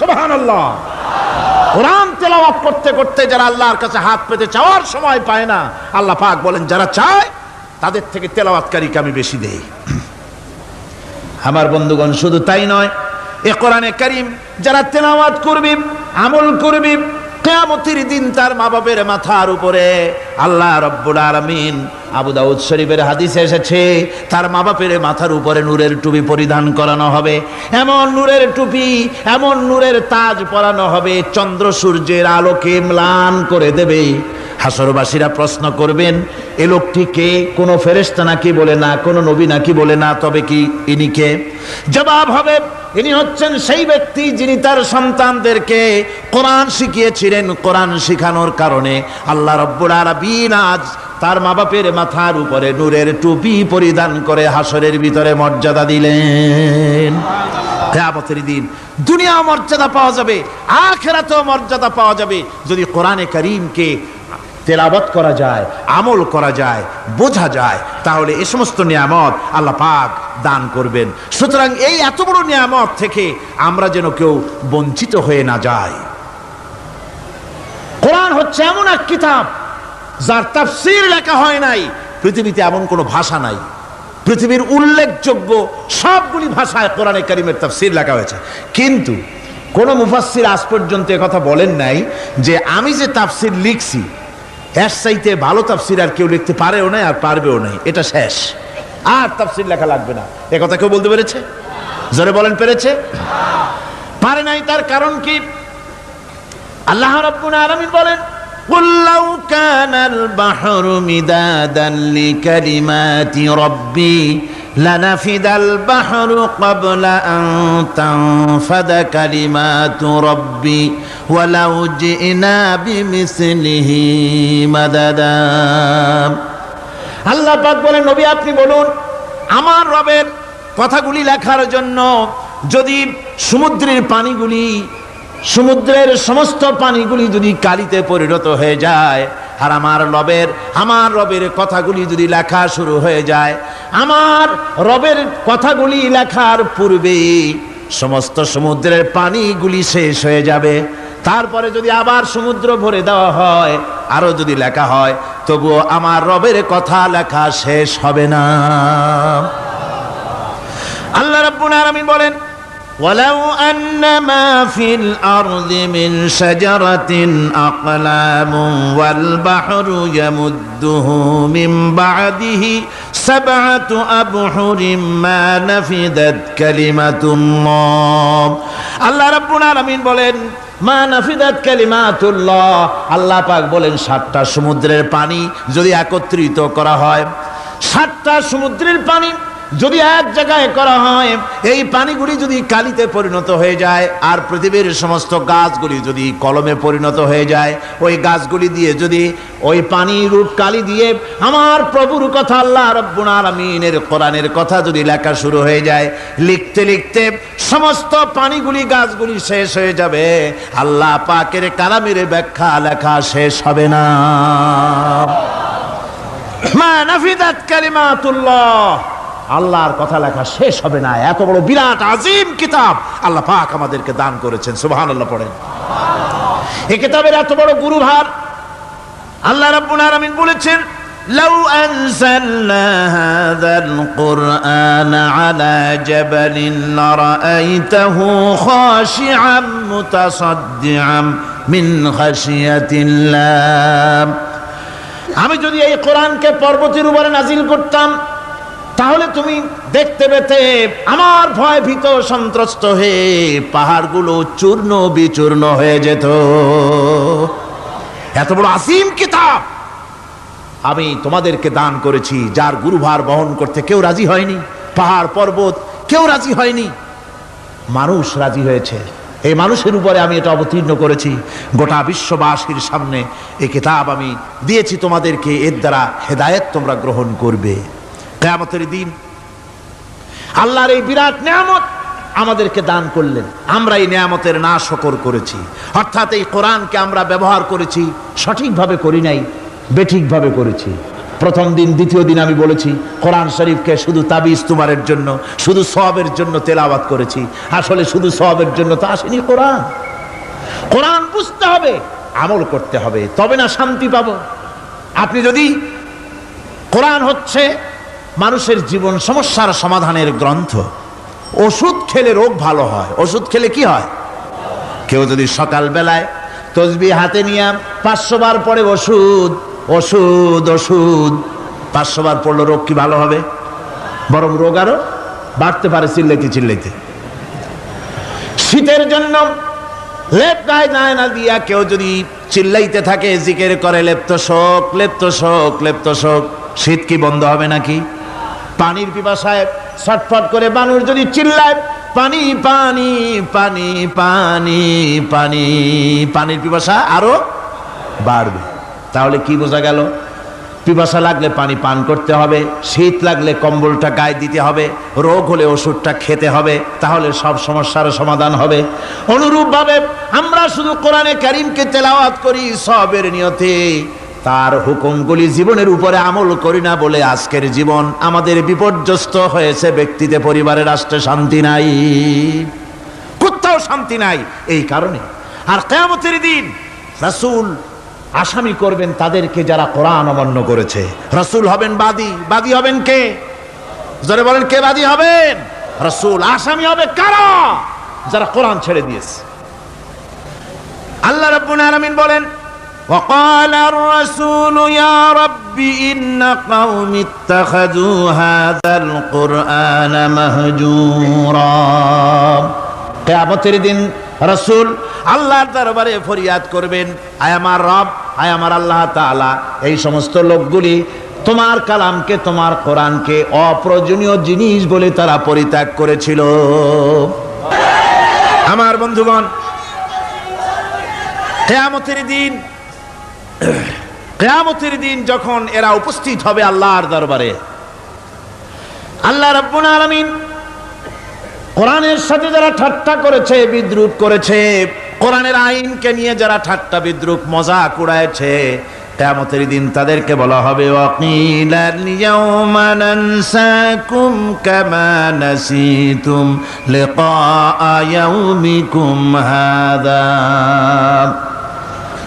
সুবহানাল্লাহ। কোরআন তেলাওয়াত করতে করতে যারা আল্লাহর কাছে হাত পেতে চাওয়ার সময় পায় না, আল্লাহ পাক বলেন যারা চায় তাদের থেকে তেলাওয়াতকারীকে আমি বেশি দেই। আমার বন্ধুগণ, শুধু তাই নয়, এই কোরআনে কারীম যারা তেলাওয়াত করবে, আমল করবে, কিয়ামতের দিন তার মা বাপের মাথার উপরে আল্লাহ রাব্বুল আলামিন, আবু দাউদ শরীফের হাদিসে এসেছে, তার মা বাপের মাথার উপরে নূরের টুপি পরিধান করানো হবে। এমন নূরের টুপি, এমন নূরের তাজ পরানো হবে, চন্দ্র সূর্যের আলোকে ম্লান করে দেবে। হাসরবাসীরা প্রশ্ন করবেন, এ লোকটি কে? কোন ফেরেশতা নাকি? বলে না। কোন নবী নাকি? বলে না। তবে কি ইনি কে? জবাব হবে, ইনি হচ্ছেন সেই ব্যক্তি যিনি তার সন্তানদেরকে কোরআন শিখিয়েছিলেন। কোরআন শিখানোর কারণে আল্লাহ রাব্বুল আলামিন আজ তার মা বাপের মাথার উপরে নূরের টুপি পরিধান করে হাসরের ভিতরে মর্যাদা দিলেন। কিয়ামতের দিন দুনিয়া মর্যাদা পাওয়া যাবে, আখিরাতেও মর্যাদা পাওয়া যাবে যদি কোরআনে কারীমকে তেলাওয়াত করা যায়, আমল করা যায়, বোঝা যায়, তাহলে এই সমস্ত নিয়ামত আল্লাহ পাক দান করবেন। সুতরাং এই এত বড় নিয়ামত থেকে আমরা যেন কেউ বঞ্চিত হয়ে না যায়। কোরআন হচ্ছে এমন এক কিতাব যার তাফসীর লেখা হয় নাই। পৃথিবীতে এমন কোনো ভাষা নাই, পৃথিবীর উল্লেখযোগ্য সবগুলি ভাষায় কোরআনে কারীমের তাফসীর লেখা হয়েছে, কিন্তু কোন মুফাসসির আজ পর্যন্ত কথা বলেন নাই যে আমি যে তাফসীর লিখছি এর চাইতে ভালো তাফসীর আর কেউ লিখতে পারেও না আর পারবেও নাই, এটা শেষ, আর তাফসীর লেখা লাগবে না। এ কথা কেউ বলতে পেরেছে? জোরে বলেন, পেরেছে? পারে নাই। তার কারণ কি? আল্লাহ রাব্বুল আলামিন বলেন, قُلْ لَوْ كَانَ الْبَحْرُ مِدَادًا لِكَلِمَاتِ رَبِّي لَنَفِدَ الْبَحْرُ قَبْلَ أَن تَنفَدَ كَلِمَاتُ رَبِّي وَلَوْ جِئْنَا بِمِثْلِهِ مَدَدًا। আল্লাহ পাক বলেন, নবী আপনি বলুন, আমার রবের কথাগুলি লেখার জন্য যদি সমুদ্রের পানিগুলি, সমুদ্রের সমস্ত পানিগুলি যদি কালিতে পরিণত হয়ে যায়, আর আমার রবের কথাগুলি যদি লেখা শুরু হয়ে যায়, আমার রবের কথাগুলি লেখার পূর্বে সমস্ত সমুদ্রের পানিগুলি শেষ হয়ে যাবে। তারপরে যদি আবার সমুদ্র ভরে দেওয়া হয়, আরো যদি লেখা হয়, তবুও আমার রবের কথা লেখা শেষ হবে না। আল্লাহ রাব্বুল আলামিন বলেন, وَلَوْ أَنَّ مَا فِي الْأَرْضِ مِنْ شَجَرَةٍ أَقْلَامٌ وَالْبَحْرُ يَمُدُّهُ مِنْ بَعْدِهِ سَبْعَةُ أَبْحُرٍ مَا نَفِدَتْ كَلِمَةُ اللَّهِ। আল্লাহ রাব্বুল আলামিন বলেন, মা নাফিদাত কালিমাতুল্লাহ। আল্লাহ পাক বলেন, 7টা সমুদ্রের পানি যদি একত্রিত করা হয়, 7টা সমুদ্রের পানি যদি এক জায়গায় করা হয়, এই পানিগুলি যদি কালিতে পরিণত হয়ে যায়, আর পৃথিবীর সমস্ত গাছগুলি যদি কলমে পরিণত হয়ে যায়, ওই গাছগুলি দিয়ে যদি ওই পানি রূপ কালি দিয়ে আমার প্রভুর কথা, আল্লাহ রাব্বুল আলামিনের কোরআনের কথা যদি লেখা শুরু হয়ে যায়, লিখতে লিখতে সমস্ত পানিগুলি, গাছগুলি শেষ হয়ে যাবে, আল্লাহ পাকের কালামের ব্যাখ্যা লেখা শেষ হবে না। মা নাফিদাত কালিমাতুল্লাহ, আল্লাহর কথা লেখা শেষ হবে না। এত বড় বিরাট আজিম কিতাব আল্লাহ পাক আমাদেরকে দান করেছেন, সুবহানাল্লাহ পড়েন। এই কিতাবের এত বড় গুরুভার আল্লাহ রাব্বুল আলামিন বলেছেন, লাউ আনজালনা হাযাল কুরআনা আলা জাবালিন লারাআইতাহু খাশিআম মুতাসাদ্দিআম মিন খাশিয়াতিল্লাহ। আমি যদি এই কোরআনকে পর্বতের উপরে নাজিল করতাম, তাহলে তুমি দেখতে পেতে আমার ভয় ভীত সন্ত্রস্ত হয়ে পাহাড়গুলো চূর্ণ বিচূর্ণ হয়ে যেত। এত বড় আসিম কিতাব আমি তোমাদেরকে দান করেছি, যার গুরুভার বহন করতে কেউ রাজি হয়নি, পাহাড় পর্বত কেউ রাজি হয়নি, মানুষ রাজি হয়েছে। এই মানুষের উপরে আমি এটা অবতীর্ণ করেছি, গোটা বিশ্ববাসীর সামনে এই কিতাব আমি দিয়েছি তোমাদেরকে, এর দ্বারা হেদায়েত তোমরা গ্রহণ করবে। কিয়ামতের দিন আল্লাহর এই বিরাট নিয়ামত আমাদেরকে দান করলেন, আমরা এই নিয়ামতের না শকর করেছি, অর্থাৎ এই কোরআনকে আমরা ব্যবহার করেছি সঠিকভাবে করি নাই, বেঠিকভাবে করেছি। প্রথম দিন দ্বিতীয় দিন আমি বলেছি কোরআন শরীফকে শুধু তাবিজ তুমারের জন্য, শুধু সওয়াবের জন্য তেলাওয়াত করেছি। আসলে শুধু সওয়াবের জন্য তো আসেনি কোরআন। কোরআন বুঝতে হবে, আমল করতে হবে, তবে না শান্তি পাবো। আপনি যদি, কোরআন হচ্ছে মানুষের জীবন সমস্যার সমাধানের গ্রন্থ। ওষুধ খেলে রোগ ভালো হয়, ওষুধ খেলে কি হয়? কেউ যদি সকাল বেলায় তসবিহ হাতে নিয়ে 500 বার পড়ে ওষুধ ওষুধ ওষুধ, 500 বার পড়লো, রোগ কি ভালো হবে? বরং রোগ আরো বাড়তে পারে চিল্লাইতে চিল্লাইতে। শীতের জন্য লেপ গায়ে যায় না দিয়া কেউ যদি চিল্লাইতে থাকে, জিকির করে লেপ্ত শোক লেপ্ত শোক লেপ্ত শোক, শীত কি বন্ধ হবে নাকি? পানির পিপাসায় ছটফট করে মানুষ যদি চিল্লায় পানি পানি পানি পানি পানি, পানির পিপাসা আরো বাড়বে। তাহলে কি বোঝা গেল? পিপাসা লাগলে পানি পান করতে হবে, শীত লাগলে কম্বলটা গায়ে দিতে হবে, রোগ হলে ওষুধটা খেতে হবে, তাহলে সব সমস্যার সমাধান হবে। অনুরূপভাবে আমরা শুধু কোরআনে কারীমকে তেলাওয়াত করি সওয়াবের নিয়তে, তার হুকুমগুলি জীবনের উপরে আমল করি না বলে আজকের জীবন আমাদের বিপর্যস্ত হয়েছে। ব্যক্তিতে, পরিবারে, রাষ্ট্রে শান্তি নাই, কোথাও শান্তি নাই এই কারণে। আর কিয়ামতের দিন রাসূল আসামি করবেন তাদেরকে যারা কোরআন অমান্য করেছে। রাসূল হবেন বাদী। বাদী হবেন কে? জোরে বলেন, কে বাদী হবেন? রাসূল। আসামি হবে কারা? যারা কোরআন ছেড়ে দিয়েছে। আল্লাহ রাব্বুল আলামিন বলেন, وقال الرسول يا رب إن قومي اتخذوا هذا القرآن مهجورا। কিয়ামতের দিন রাসূল আল্লাহর দরবারে ফরিয়াদ করবেন, আয় আমার রব, আয় আমার আল্লাহ তাআলা, এই সমস্ত লোকগুলি তোমার কালামকে, তোমার কোরআনকে অপ্রয়োজনীয় জিনিস বলে তারা পরিত্যাগ করেছিল। আমার বন্ধুগণ, কিয়ামতের দিন যখন এরা উপস্থিত হবে আল্লাহর দরবারে, আল্লাহ রাব্বুল আলামিন কোরআনের সাথে যারা ঠাট্টা করেছে, বিদ্রূপ করেছে, কোরআনের আইনকে নিয়ে যারা ঠাট্টা বিদ্রূপ মজাক উড়াইছে, কিয়ামতের দিন তাদেরকে বলা হবে, ওয়াকিলাল ইয়াউমা নানসাকুম কামা নাসিতুম লিকা ইয়াউমিকুম হাযা।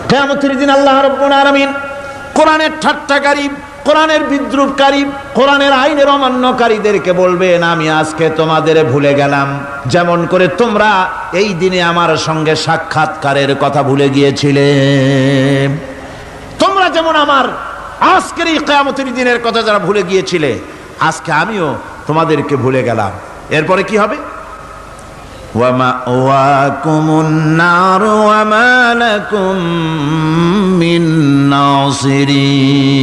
কিয়ামতের দিন আল্লাহ রাব্বুল আলামিন কোরআনের ঠাট্টাকারী, কোরআনের বিদ্রূপকারী, কোরআনের আইনের অমান্যকারীদেরকে বলবেন, আমি আজকে তোমাদের ভুলে গেলাম, যেমন করে তোমরা এই দিনে আমার সঙ্গে সাক্ষাৎকারের কথা ভুলে গিয়েছিলে। তোমরা যেমন আমার আজকের এই কিয়ামতের দিনের কথা যারা ভুলে গিয়েছিলে, আজকে আমিও তোমাদেরকে ভুলে গেলাম। এরপরে কি হবে? ওয়ামাওয়াকুমুন নার ওয়ামা লাকুম মিন নাসিরিন।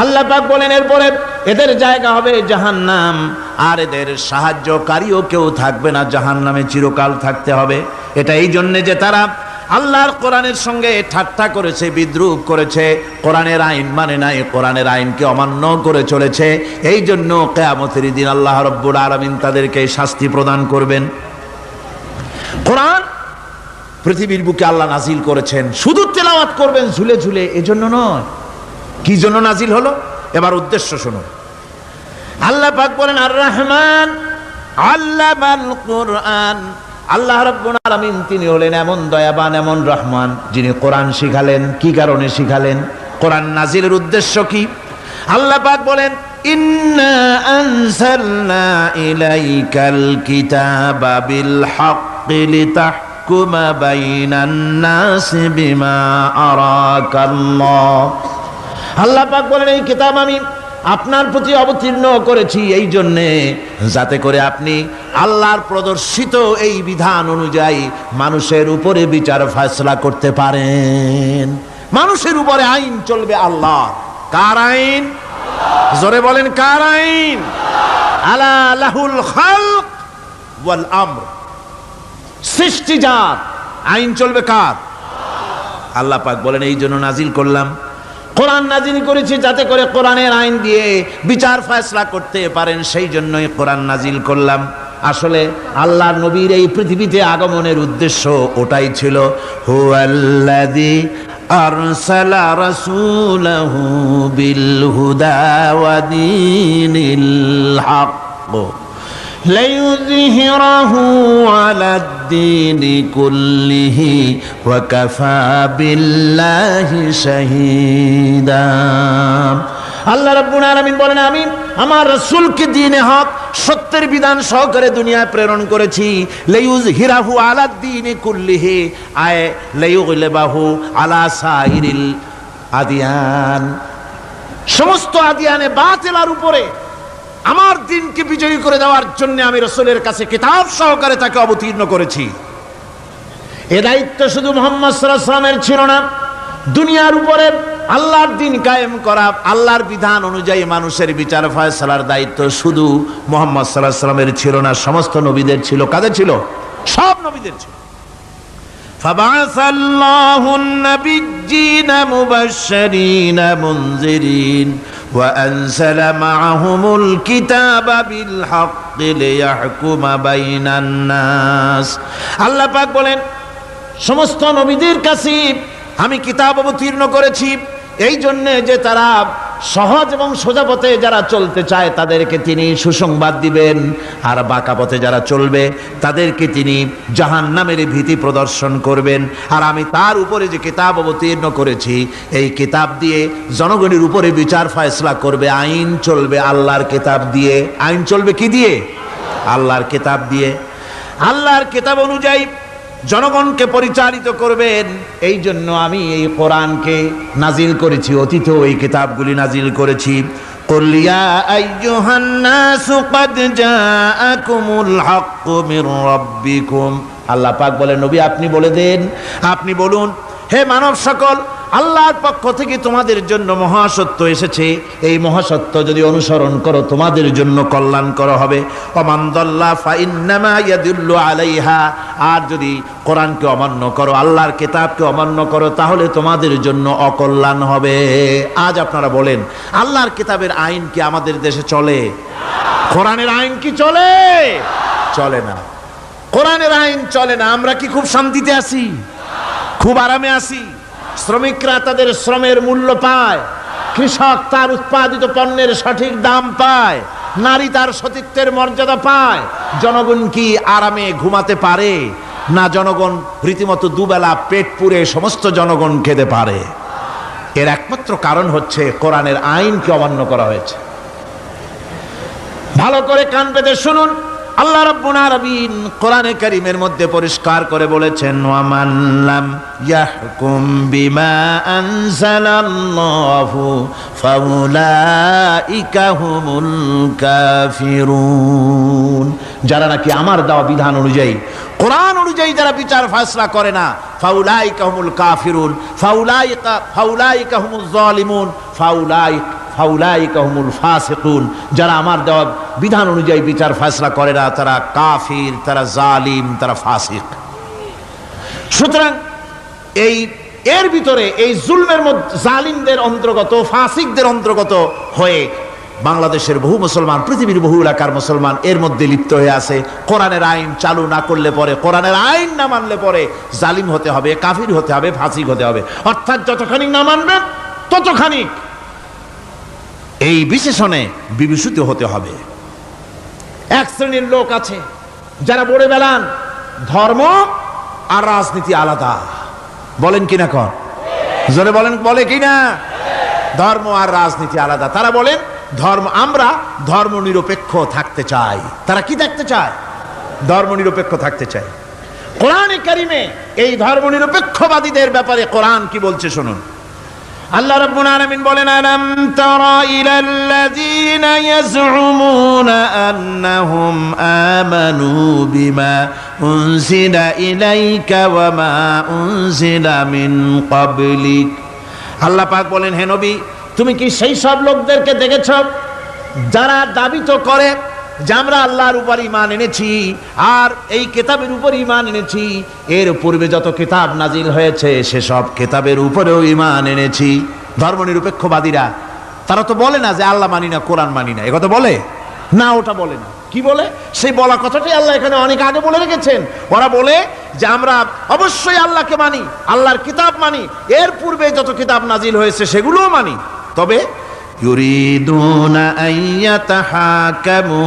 আল্লাহ পাক বলেন, এরপরে এদের জায়গা হবে জাহান্নাম, আর এদের সাহায্যকারীও কেউ থাকবে না, জাহান্নামে চিরকাল থাকতে হবে। এটা এই জন্য যে তারা আল্লাহর কোরআনের সঙ্গে ঠাট্টা করেছে, বিদ্রূপ করেছে, কোরআনের আইন মানে নাই, কোরআনের আইনকে অমান্য করে চলেছে। এই জন্য কিয়ামতের দিন আল্লাহ রাব্বুল আলামিন তাদেরকে শাস্তি প্রদান করবেন। কোরআন পৃথিবীর বুকে আল্লাহ নাজিল করেছেন, শুধু তেলাওয়াত করবেন ঝুলে ঝুলে, এজন্য নয়। কি জন্য নাজিল হলো? এবার উদ্দেশ্য শুনুন। আল্লাহ পাক বলেন, আর রহমান আল্লামাল কুরআন। আল্লাহ রাব্বুল আলামিন তিনি হলেন এমন দয়াবান, এমন রহমান, যিনি কোরআন শিখালেন। কি কারণে শিখালেন? কোরআন নাজিলের উদ্দেশ্য কি? আল্লাহ পাক বলেন, ইন্না আনজালনা ইলাইকাল কিতাবা বিল হাক্কি লিতাহকুমা বাইনান নাসি বিমা আরাকাল্লাহ। আল্লাহ পাক বলেন, এই কিতাব আমি আপনার প্রতি অবতীর্ণ করেছি এই জন্যে যাতে করে আপনি আল্লাহর প্রদর্শিত এই বিধান অনুযায়ী মানুষের উপরে বিচার ফয়সালা করতে পারেন। মানুষের উপরে আইন চলবে আল্লাহ। কার আইন? জোরে বলেন, কার আইন? আলা লাহুল খালক ওয়াল আমর। সৃষ্টি যার, আইন চলবে কার? আল্লাহ পাক বলেন, এই জন্য নাজিল করলাম, কোরআন নাজিল করেছি যাতে করে কোরআনের আইন দিয়ে বিচার ফয়সালা করতে পারেন, সেই জন্যই কোরআন নাজিল করলাম। আসলে আল্লাহর নবীর এই পৃথিবীতে আগমনের উদ্দেশ্য ওটাই ছিল। হুয়াল্লাযী আরসালা রাসূলাহু বিল হুদা ওয়া দীনিল হক লিইয়ুযহিরাহু আলাদ-দীনি কুল্লিহি ওয়া কাফা বিল্লাহি শাহীদা। আল্লাহ রাব্বুল আলামিন বলেন, আমি আমার রাসূলকে দ্বীনে হক, সত্যের বিধান সহকারে দুনিয়ায় প্রেরণ করেছি। লিইয়ুযহিরাহু আলাদ-দীনি কুল্লিহি, আয় লিইয়ুগলিবাহু আলা সাইরিল আদিয়ান। সমস্ত আদিয়ানে বাতিলের উপরে আমার দিনকে বিজয়ী করে দেওয়ার জন্য আমি রাসূলের কাছে কিতাব সহকারে তাকে অবতীর্ণ করেছি। এ দায়িত্ব শুধু মুহাম্মদ সাল্লাল্লাহু আলাইহি ওয়াসাল্লামের ছিল না, দুনিয়ার উপরে আল্লাহর দিন কায়েম করা, আল্লাহর বিধান অনুযায়ী মানুষের বিচার ফয়সালার দায়িত্ব শুধু মুহাম্মদ সাল্লাল্লাহু আলাইহি ওয়াসাল্লামের ছিল না, সমস্ত নবীদের ছিল। কাদের ছিল? সব নবীদের ছিল। فبعث الله النبيين مبشرين منذرين وأنزل معهم الكتاب بالحق ليحكم بين الناس। আল্লাহ পাক বলেন, সমস্ত নবীদের কাছে আমি কিতাব অবতীর্ণ করেছি এই জন্য যে তারা সহজ এবং সোজা পথে যারা চলতে চায় তাদেরকে তিনি সুসংবাদ দিবেন, আর বাঁকা পথে যারা চলবে তাদেরকে তিনি জাহান্নামের ভীতি প্রদর্শন করবেন। আর আমি তার উপরে যে কিতাব অবতীর্ণ করেছি এই কিতাব দিয়ে জনগণের উপরে বিচার ফয়সলা করবে, আইন চলবে আল্লাহর কিতাব দিয়ে। আইন চলবে কি দিয়ে? আল্লাহর কিতাব দিয়ে। আল্লাহর কিতাব অনুযায়ী জনগণকে পরিচালিত করবেন। এই জন্য আমি এই কোরআনকে নাজিল করেছি, অতীতেও এই কিতাবগুলি নাজিল করেছি। কুল ইয়া আইয়ুহান নাসু ক্বাদ জাআকুমুল হাক্কু মির রাব্বিকুম। আল্লাহ পাক বলেন, নবী আপনি বলে দেন, আপনি বলুন, হে মানব সকল, আল্লাহর পক্ষ থেকে তোমাদের জন্য মহাসত্য এসেছে। এই মহাসত্য যদি অনুসরণ করো তোমাদের জন্য কল্যাণকর হবে। ওমান দাল্লা ফাইন্নামা ইয়াদুল্লু আলাইহা। আর যদি কোরআনকে অমান্য করো, আল্লাহর কিতাবকে অমান্য করো, তাহলে তোমাদের জন্য অকল্যাণ হবে। আজ আপনারা বলেন, আল্লাহর কিতাবের আইন কি আমাদের দেশে চলে? কোরআনের আইন কি চলে? চলে না। কোরআনের আইন চলে না। আমরা কি খুব শান্তিতে আছি? খুব আরামে আছি? শ্রমিকরা তাদের শ্রমের মূল্য পায়, কৃষক তার উৎপাদিত পণ্যের সঠিক দাম পায়, নারী তার সতীত্বের মর্যাদা পায়, জনগণ কি আরামে ঘুমাতে পারে? না, জনগণ রীতিমতো দুবেলা পেট পুরে সমস্ত জনগণ খেতে পারে। এর একমাত্র কারণ হচ্ছে কোরআনের আইনকে অমান্য করা হয়েছে। ভালো করে কান পেতে শুনুন, আল্লাহ রাব্বুল আলামিন কোরআনে কারীমের মধ্যে পরিষ্কার করে বলেছেন, ওয়া মান লাম ইয়াহকুম বিমা আনজালাল্লাহু ফাউলাইকা হুমুল কাফিরুন। যারা নাকি আমার দেওয়া বিধান অনুযায়ী, কোরআন অনুযায়ী যারা বিচার ফয়সালা করে না, ফাউলাইকা হুমুল কাফিরুন, ফাউলাইকা হুমুজ জালিমুন, ফাউলাইকা হুমুল ফাসিকুন। যারা আমার দেওয়া বিধান অনুযায়ী বিচার ফয়সালা করে না তারা কাফির, তারা জালিম, তারা ফাসিক। সুতরাং এর ভিতরে এই জুলমের মধ্যে জালিমদের অন্তর্গত, ফাসিকদের অন্তর্গত হয়ে বাংলাদেশের বহু মুসলমান, পৃথিবীর বহু এলাকার মুসলমান এর মধ্যে লিপ্ত হয়ে আছে। কোরআনের আইন চালু না করলে পরে, কোরআনের আইন না মানলে পরে জালিম হতে হবে, কাফির হতে হবে, ফাসিক হতে হবে। অর্থাৎ যতখানি না মানবেন ততখানি এই বিশেষণে বিভূষিত হতে হবে। এক শ্রেণীর লোক আছে যারা বলে বেড়ান ধর্ম আর রাজনীতি আলাদা। বলেন কিনা? কর জোরে বলেন, বলে কিনা? ধর্ম আর রাজনীতি আলাদা। তারা বলেন আমরা ধর্ম নিরপেক্ষ থাকতে চাই। তারা কি থাকতে চায়? ধর্ম নিরপেক্ষ থাকতে চায়। কোরআনে কারিমে এই ধর্ম নিরপেক্ষবাদীদের ব্যাপারে কোরআন কি বলছে শুনুন। আল্লাহ রাব্বুল আলামিন বলেন, আলাম তারা ইলাল্লাযীনা ইয়াজউমুনা আন্নাহুম আমানু বিমা উনজিলা ইলাইকা ওয়া মা উনজিলা মিন ক্বাবলিক। আল্লাহ পাক বলেন, হে নবী, তুমি কি সেই সব লোকদেরকে দেখেছ যারা দাবি তো করে যে আমরা আল্লাহর উপর ঈমান এনেছি আর এই কিতাবের উপর ঈমান এনেছি, এর পূর্বে যত কিতাব নাজিল হয়েছে সেসব কিতাবের উপরেও ঈমান এনেছি। ধর্মনিরপেক্ষবাদীরা তারা তো বলে না যে আল্লাহ মানি না, কোরআন মানি না, একথা বলে না, ওটা বলে না। কি বলে? সেই বলা কথাটাই আল্লাহ এখানে অনেক আগে বলে রেখেছেন। ওরা বলে যে আমরা অবশ্যই আল্লাহকে মানি, আল্লাহর কিতাব মানি, এর পূর্বে যত কিতাব নাজিল হয়েছে সেগুলোও মানি, তবে ইউরিদুনা আইয়াতাহাকামু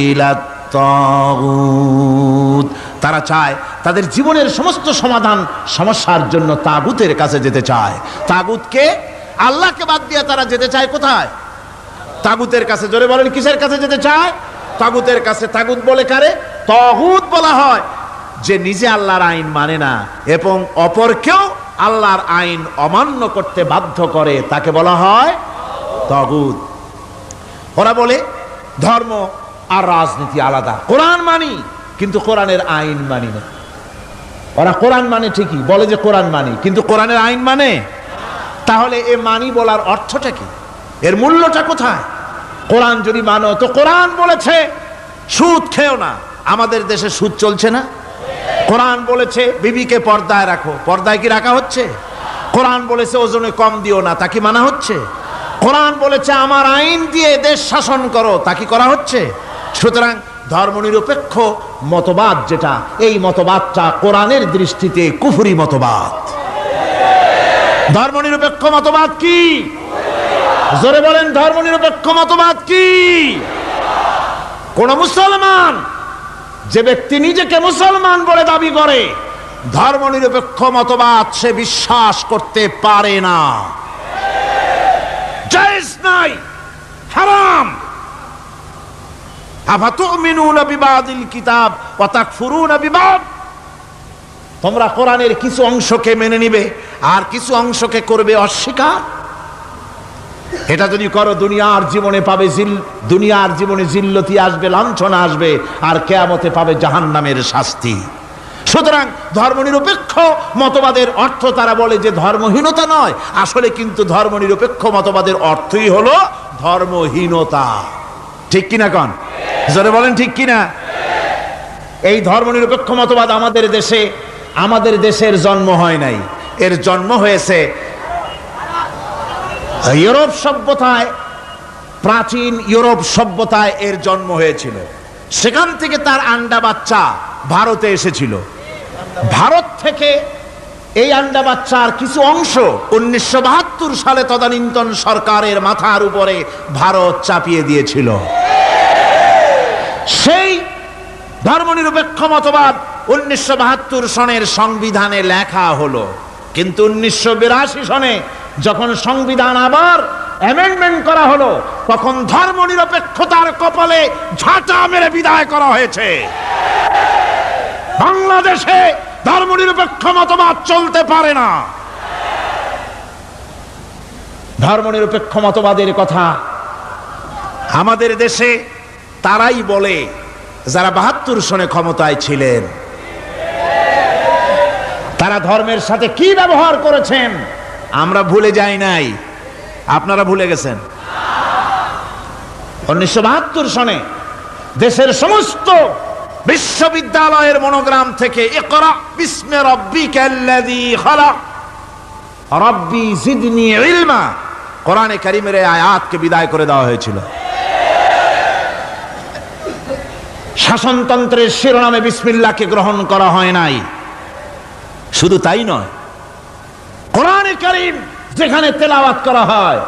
ইলাত তাগুত, তারা চায় তাদের জীবনের সমস্ত সমাধান সমস্যার জন্য তাগুতের কাছে যেতে চায়। তাগুতকে, আল্লাহকে বাদ দিয়ে তারা যেতে চায় কোথায়? তাগুতের কাছে। জোরে বলেন, কিসের কাছে যেতে চায়? তাগুতের কাছে। তাগুত বলে কারে? তাগুত বলা হয় যে নিজে আল্লাহর আইন মানে না এবং অপরকেও আল্লাহর আইন অমান্য করতে বাধ্য করে, তাকে বলা হয় তাগুত। ওরা বলে ধর্ম আর রাজনীতি আলাদা, কোরআন মানি কিন্তু কোরআনের আইন মানি না। ওরা কোরআন মানে ঠিকই, বলে যে কোরআন মানি, কিন্তু কোরআনের আইন মানে। তাহলে এ মানি বলার অর্থটা কি? এর মূল্যটা কোথায়? কোরআন যদি মানো তো কোরআন বলেছে সুদ খেও না। আমাদের দেশে সুদ চলছে না? কোরআন বলেছে বিবিকে পর্দায় রাখো, পর্দায় কি রাখা হচ্ছে? কোরআন বলেছে ওজনে কম দিও না, তা কি মানা হচ্ছে? কোরআন বলেছে আমার আইন দিয়ে দেশ শাসন করো, তা কি করা হচ্ছে? সুতরাং ধর্মনিরপেক্ষ মতবাদ যেটা, এই মতবাদটা কোরআনের দৃষ্টিতে কুফরি মতবাদ। ধর্মনিরপেক্ষ মতবাদ কি? জোরে বলেন, ধর্মনিরপেক্ষ মতবাদ কি? কোন মুসলমান, যে ব্যক্তি নিজেকে মুসলমান বলে দাবি করে, ধর্মনিরপেক্ষ মতবাদ সে বিশ্বাস করতে পারে না, জায়েজ নাই, হারাম। আফাতুমিনুনা বিবাদিল কিতাব ওয়া তাকফুরুনা বিবাদ, তোমরা কোরআনের কিছু অংশকে মেনে নিবে আর কিছু অংশকে করবে অস্বীকার। এটা যদি করো দুনিয়ার জীবনে পাবে দুনিয়ার জীবনে জিল্লতি আসবে, লাঞ্ছনা আসবে, আর কিয়ামতে পাবে জাহান্নামের শাস্তি। সুতরাং ধর্মনিরপেক্ষ মতবাদের অর্থ তারা বলে যে ধর্মহীনতা নয়, আসলে কিন্তু ধর্মনিরপেক্ষ মতবাদের অর্থই হলো ধর্মহীনতা। ঠিক কিনা কন? জোরে বলেন ঠিক কিনা? এই ধর্মনিরপেক্ষ মতবাদ আমাদের দেশের জন্ম হয় নাই, এর জন্ম হয়েছে ইউরোপ সভ্যতায়। প্রাচীন ইউরোপ সভ্যতায় এর জন্ম হয়েছিল, সেখান থেকে তার আন্ডা বাচ্চা ভারতে এসেছিল। ভারত থেকে এই আন্ডা বাচ্চার কিছু অংশ 1972 সালে তদানীন্তন সরকারের মাথার উপরে ভারত চাপিয়ে দিয়েছিল। সেই ধর্মনিরপেক্ষ মতবাদ 1972 সনের সংবিধানে লেখা হলো, কিন্তু 1982 সনে যখন সংবিধান আবার অ্যামেন্ডমেন্ট করা হলো, তখন ধর্মনিরপেক্ষতার কপালে ঝাঁটা মেরে বিদায় করা হয়েছে। বাংলাদেশে ধর্মনিরপেক্ষ মতবাদ চলতে পারে না। ধর্মনিরপেক্ষ মতবাদের কথা আমাদের দেশে তারাই বলে যারা 72 সনে ক্ষমতায় ছিলেন। তারা ধর্মের সাথে কি ব্যবহার করেছেন আমরা ভুলে যাই নাই, আপনারা ভুলে গেছেন। 1972 সনে দেশের সমস্ত বিশ্ববিদ্যালয়ের মনোগ্রাম থেকে ইকরা বিসমি রাব্বিকাল্লাযী খালাক রাব্বি জিদনি ইলমা, কোরআনে কারীমের এই আয়াতকে বিদায় করে দেওয়া হয়েছিল। শাসনতন্ত্রের শিরোনামে বিসমিল্লাহকে গ্রহণ করা হয় নাই। শুধু তাই নয়, কোরআনে কারীম যেখানে তেলাওয়াত করা হয়,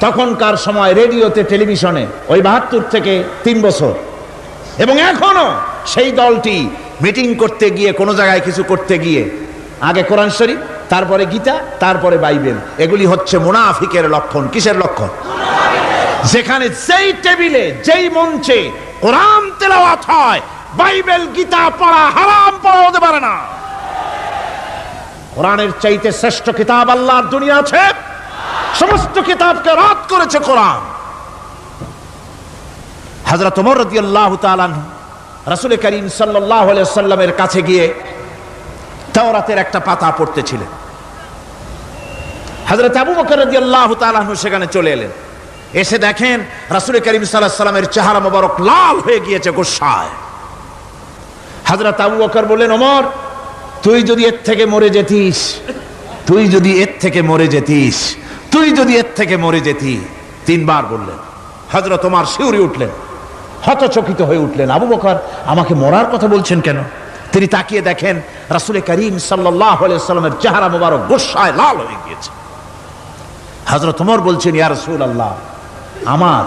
তখনকার সময় রেডিওতে, টেলিভিশনে, ওই 72 থেকে 3 বছর, এবং এখনো সেই দলটি মিটিং করতে গিয়ে, কোনো জায়গায় কিছু করতে গিয়ে, আগে কোরআন শরীফ, তারপরে গীতা, তারপরে বাইবেল, এগুলি হচ্ছে মুনাফিকের লক্ষণ। কিসের লক্ষণ? যেখানে যেই টেবিলে, যেই মঞ্চে কোরআন তেলাওয়াত হয়, বাইবেল গীতা পড়া হারাম, পড়া হতে পারে না। কোরআনের চাইতে শ্রেষ্ঠ কিতাব আল্লাহর দুনিয়া আছে? সমস্ত কিতাবকে রদ করেছে কোরআন। হযরত ওমর রাদিয়াল্লাহু তাআলা আনহু রাসূল করিম সাল্লাল্লাহু আলাইহি ওয়াসাল্লামের কাছে গিয়ে তাওরাতের একটা পাতা পড়তেছিলেন। হযরত আবু বকর রাদিয়াল্লাহু তাআলা আনহু সেখানে চলে এলেন। এসে দেখেন রাসূল করিম সাল্লাল্লাহু আলাইহি ওয়াসাল্লামের চেহারা মোবারক লাল হয়ে গিয়েছে গোসায়। হযরত আবু বকর বললেন, ওমর, তুই যদি এর থেকে মরে যেতিস, তুই যদি এর থেকে মরে যেতিস, তুই যদি এর থেকে মরে যেতি। 3 বার বললেন। হযরত ওমর শিউরে উঠলেন, হতচকিত হয়ে উঠলেন। আবু বকর আমাকে মরার কথা বলছেন কেন? তিনি তাকিয়ে দেখেন রাসূল করিম সাল্লাল্লাহু আলাইহি ওয়াসাল্লামের চেহারা মোবারক গোসায় লাল হয়ে গিয়েছে। হযরত ওমর বলছেন, ইয়া রাসূলুল্লাহ, আমার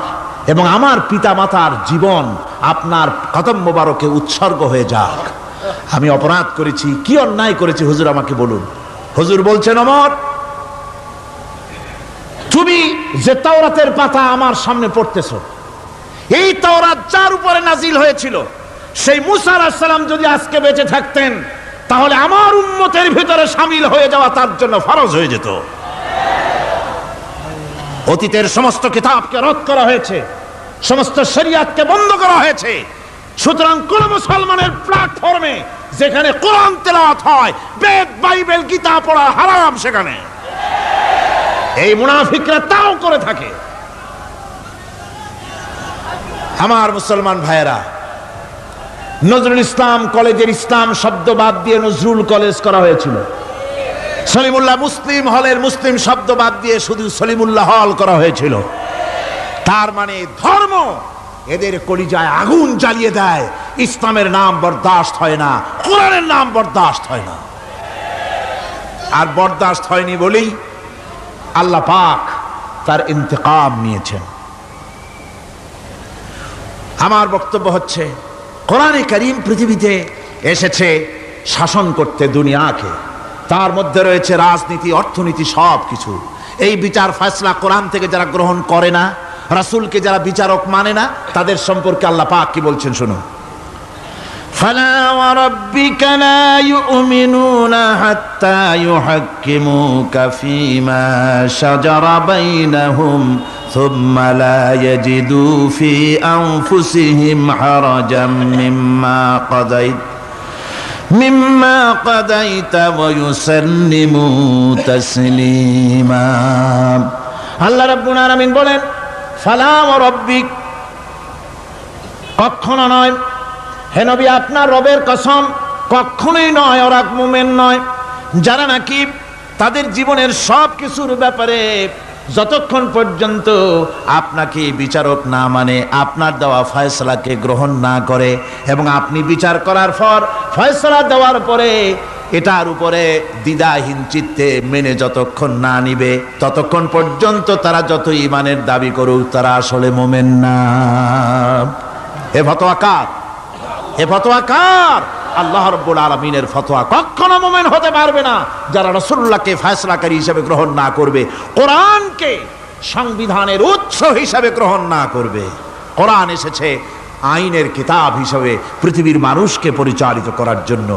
এবং আমার পিতা মাতার জীবন আপনার কদম মোবারকে উৎসর্গ হয়ে যাক। আমি অপরাধ করেছি, কি অন্যায় করেছি হুজুর আমাকে বলুন। হুজুর বলছেন, ওমর, তুমি যে তাওরাতের পাতা আমার সামনে পড়তেছো, এই তাওরাত যার উপরে নাজিল হয়েছিল, সেই মুসা আলাইহিস সালাম যদি আজকে বেঁচে থাকতেন, তাহলে আমার উম্মতের ভিতরে শামিল হয়ে যাওয়া তার জন্য ফরজ হয়ে যেত। অতীতের সমস্ত কিতাবকে রদ করা হয়েছে, সমস্ত শরিয়াতকে বন্ধ করা হয়েছে। সুতরাং কোন মুসলমানের প্ল্যাটফর্মে যেখানে কোরআন তেলাওয়াত হয়, বেদ, বাইবেল, গীতা পড়া হারাম সেখানে। এই মুনাফিকরা তাও করে থাকে। আমার মুসলমান ভাইয়েরা, নজরুল ইসলাম কলেজের ইসলাম শব্দ বাদ দিয়ে নজরুল কলেজ করা হয়েছিল। সলিমুল্লাহ মুসলিম হলের মুসলিম শব্দ বাদ দিয়ে শুধু সলিমুল্লাহ হল করা হয়েছিল। তার মানে ধর্ম এদের কলিজায় আগুন জ্বালিয়ে দেয়। ইসলামের নাম বরদাস্ত হয় না, কোরআনের নাম বরদাস্ত হয় না। আর বরদাস্ত হয়নি বলেই আল্লাহ পাক তার ইন্তেকাম নিয়েছেন। আমার বক্তব্য হচ্ছে, কোরআনে কারীম পৃথিবীতে এসেছে শাসন করতে দুনিয়াকে। তার মধ্যে রয়েছে রাজনীতি, অর্থনীতি, সব কিছু। এই বিচার ফয়সালা কোরআন থেকে যারা গ্রহণ করে না, রাসূলকে যারা বিচারক মানে না, তাদের সম্পর্কে আল্লাহ পাক কি বলছেন শুনুন। ফালা ওয়া রাব্বিকা লা ইউমিনুনা হাত্তা ইউহাক্কিমুকা ফীমা শাজারা বাইনাহুম সুম্মা লা ইয়াজিদু ফী আনফুসিহিম হারাজাম মিম্মা কাদাইতা ওয়া ইউসাল্লিমু তাসলিমা। আল্লাহ রাব্বুল আলামিন বলেন, ফালা ওয়া রাব্বিক, কখনো নয় হে নবী, আপনার রবের কসম, কখনোই নয়। ওরা মুমিন নয় যারা নাকি তাদের জীবনের সব কিছুর ব্যাপারে যতক্ষণ পর্যন্ত আপনাকে বিচারক না মানে, আপনার দেওয়া ফয়সালাকে গ্রহণ না করে, এবং আপনি বিচার করার পর ফয়সালা দেওয়ার পরে এটার উপরে দ্বিধাহীন চিত্তে মেনে যতক্ষণ না নিবে, ততক্ষণ পর্যন্ত তারা যত ঈমানের দাবি করুক, তারা আসলে মুমিন না। এ ফতোয়া কার? এ ফতোয়া কার? আল্লাহ রাব্বুল আলামিনের ফতোয়া। কখনো মুমিন হতে পারবে না যারা রাসূলুল্লাহকে ফয়সালাকারী হিসেবে গ্রহণ না করবে, কোরআনকে সংবিধানের উৎস হিসেবে গ্রহণ না করবে। কোরআন এসেছে আইনের কিতাব হিসেবে পৃথিবীর মানুষকে পরিচালিত করার জন্য।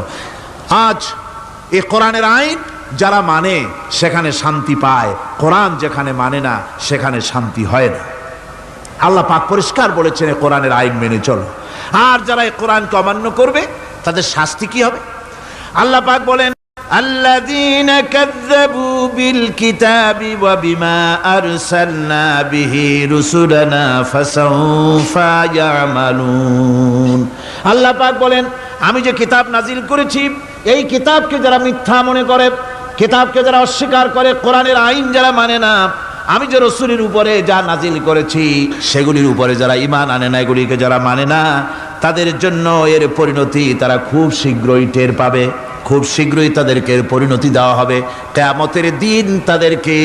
আজ এই কোরআনের আইন যারা মানে সেখানে শান্তি পায়, কোরআন যেখানে মানে না সেখানে শান্তি হয় না। আল্লাহ পাক পরিষ্কার বলেছেন, কোরআনের আইন মেনে চলো। আর যারা এই কোরআনকে অমান্য করবে তাদের শাস্তি কি হবে? আল্লাহ পাক বলেন, আল্লাযীনা কাযযাবু বিল কিতাবি ওয়া বিমা আরসালনা বিহি রুসুলানা ফাসাউফা ইয়ামালুন। আল্লাহ পাক বলেন, আমি যে কিতাব নাজিল করেছি, এই কিতাবকে যারা মিথ্যা মনে করে, কিতাবকে যারা অস্বীকার করে, কোরআনের আইন যারা মানে না, আমি যে রসুলের উপরে যা নাজিল করেছি সেগুলির উপরে যারা ঈমান আনে না, এগুলিকে যারা মানে না, তাদের জন্য এর পরিণতি তারা খুব শীঘ্রই টের পাবে। খুব শীঘ্রই তাদেরকে পরিণতি দেওয়া হবে। কিয়ামতের দিন তাদেরকে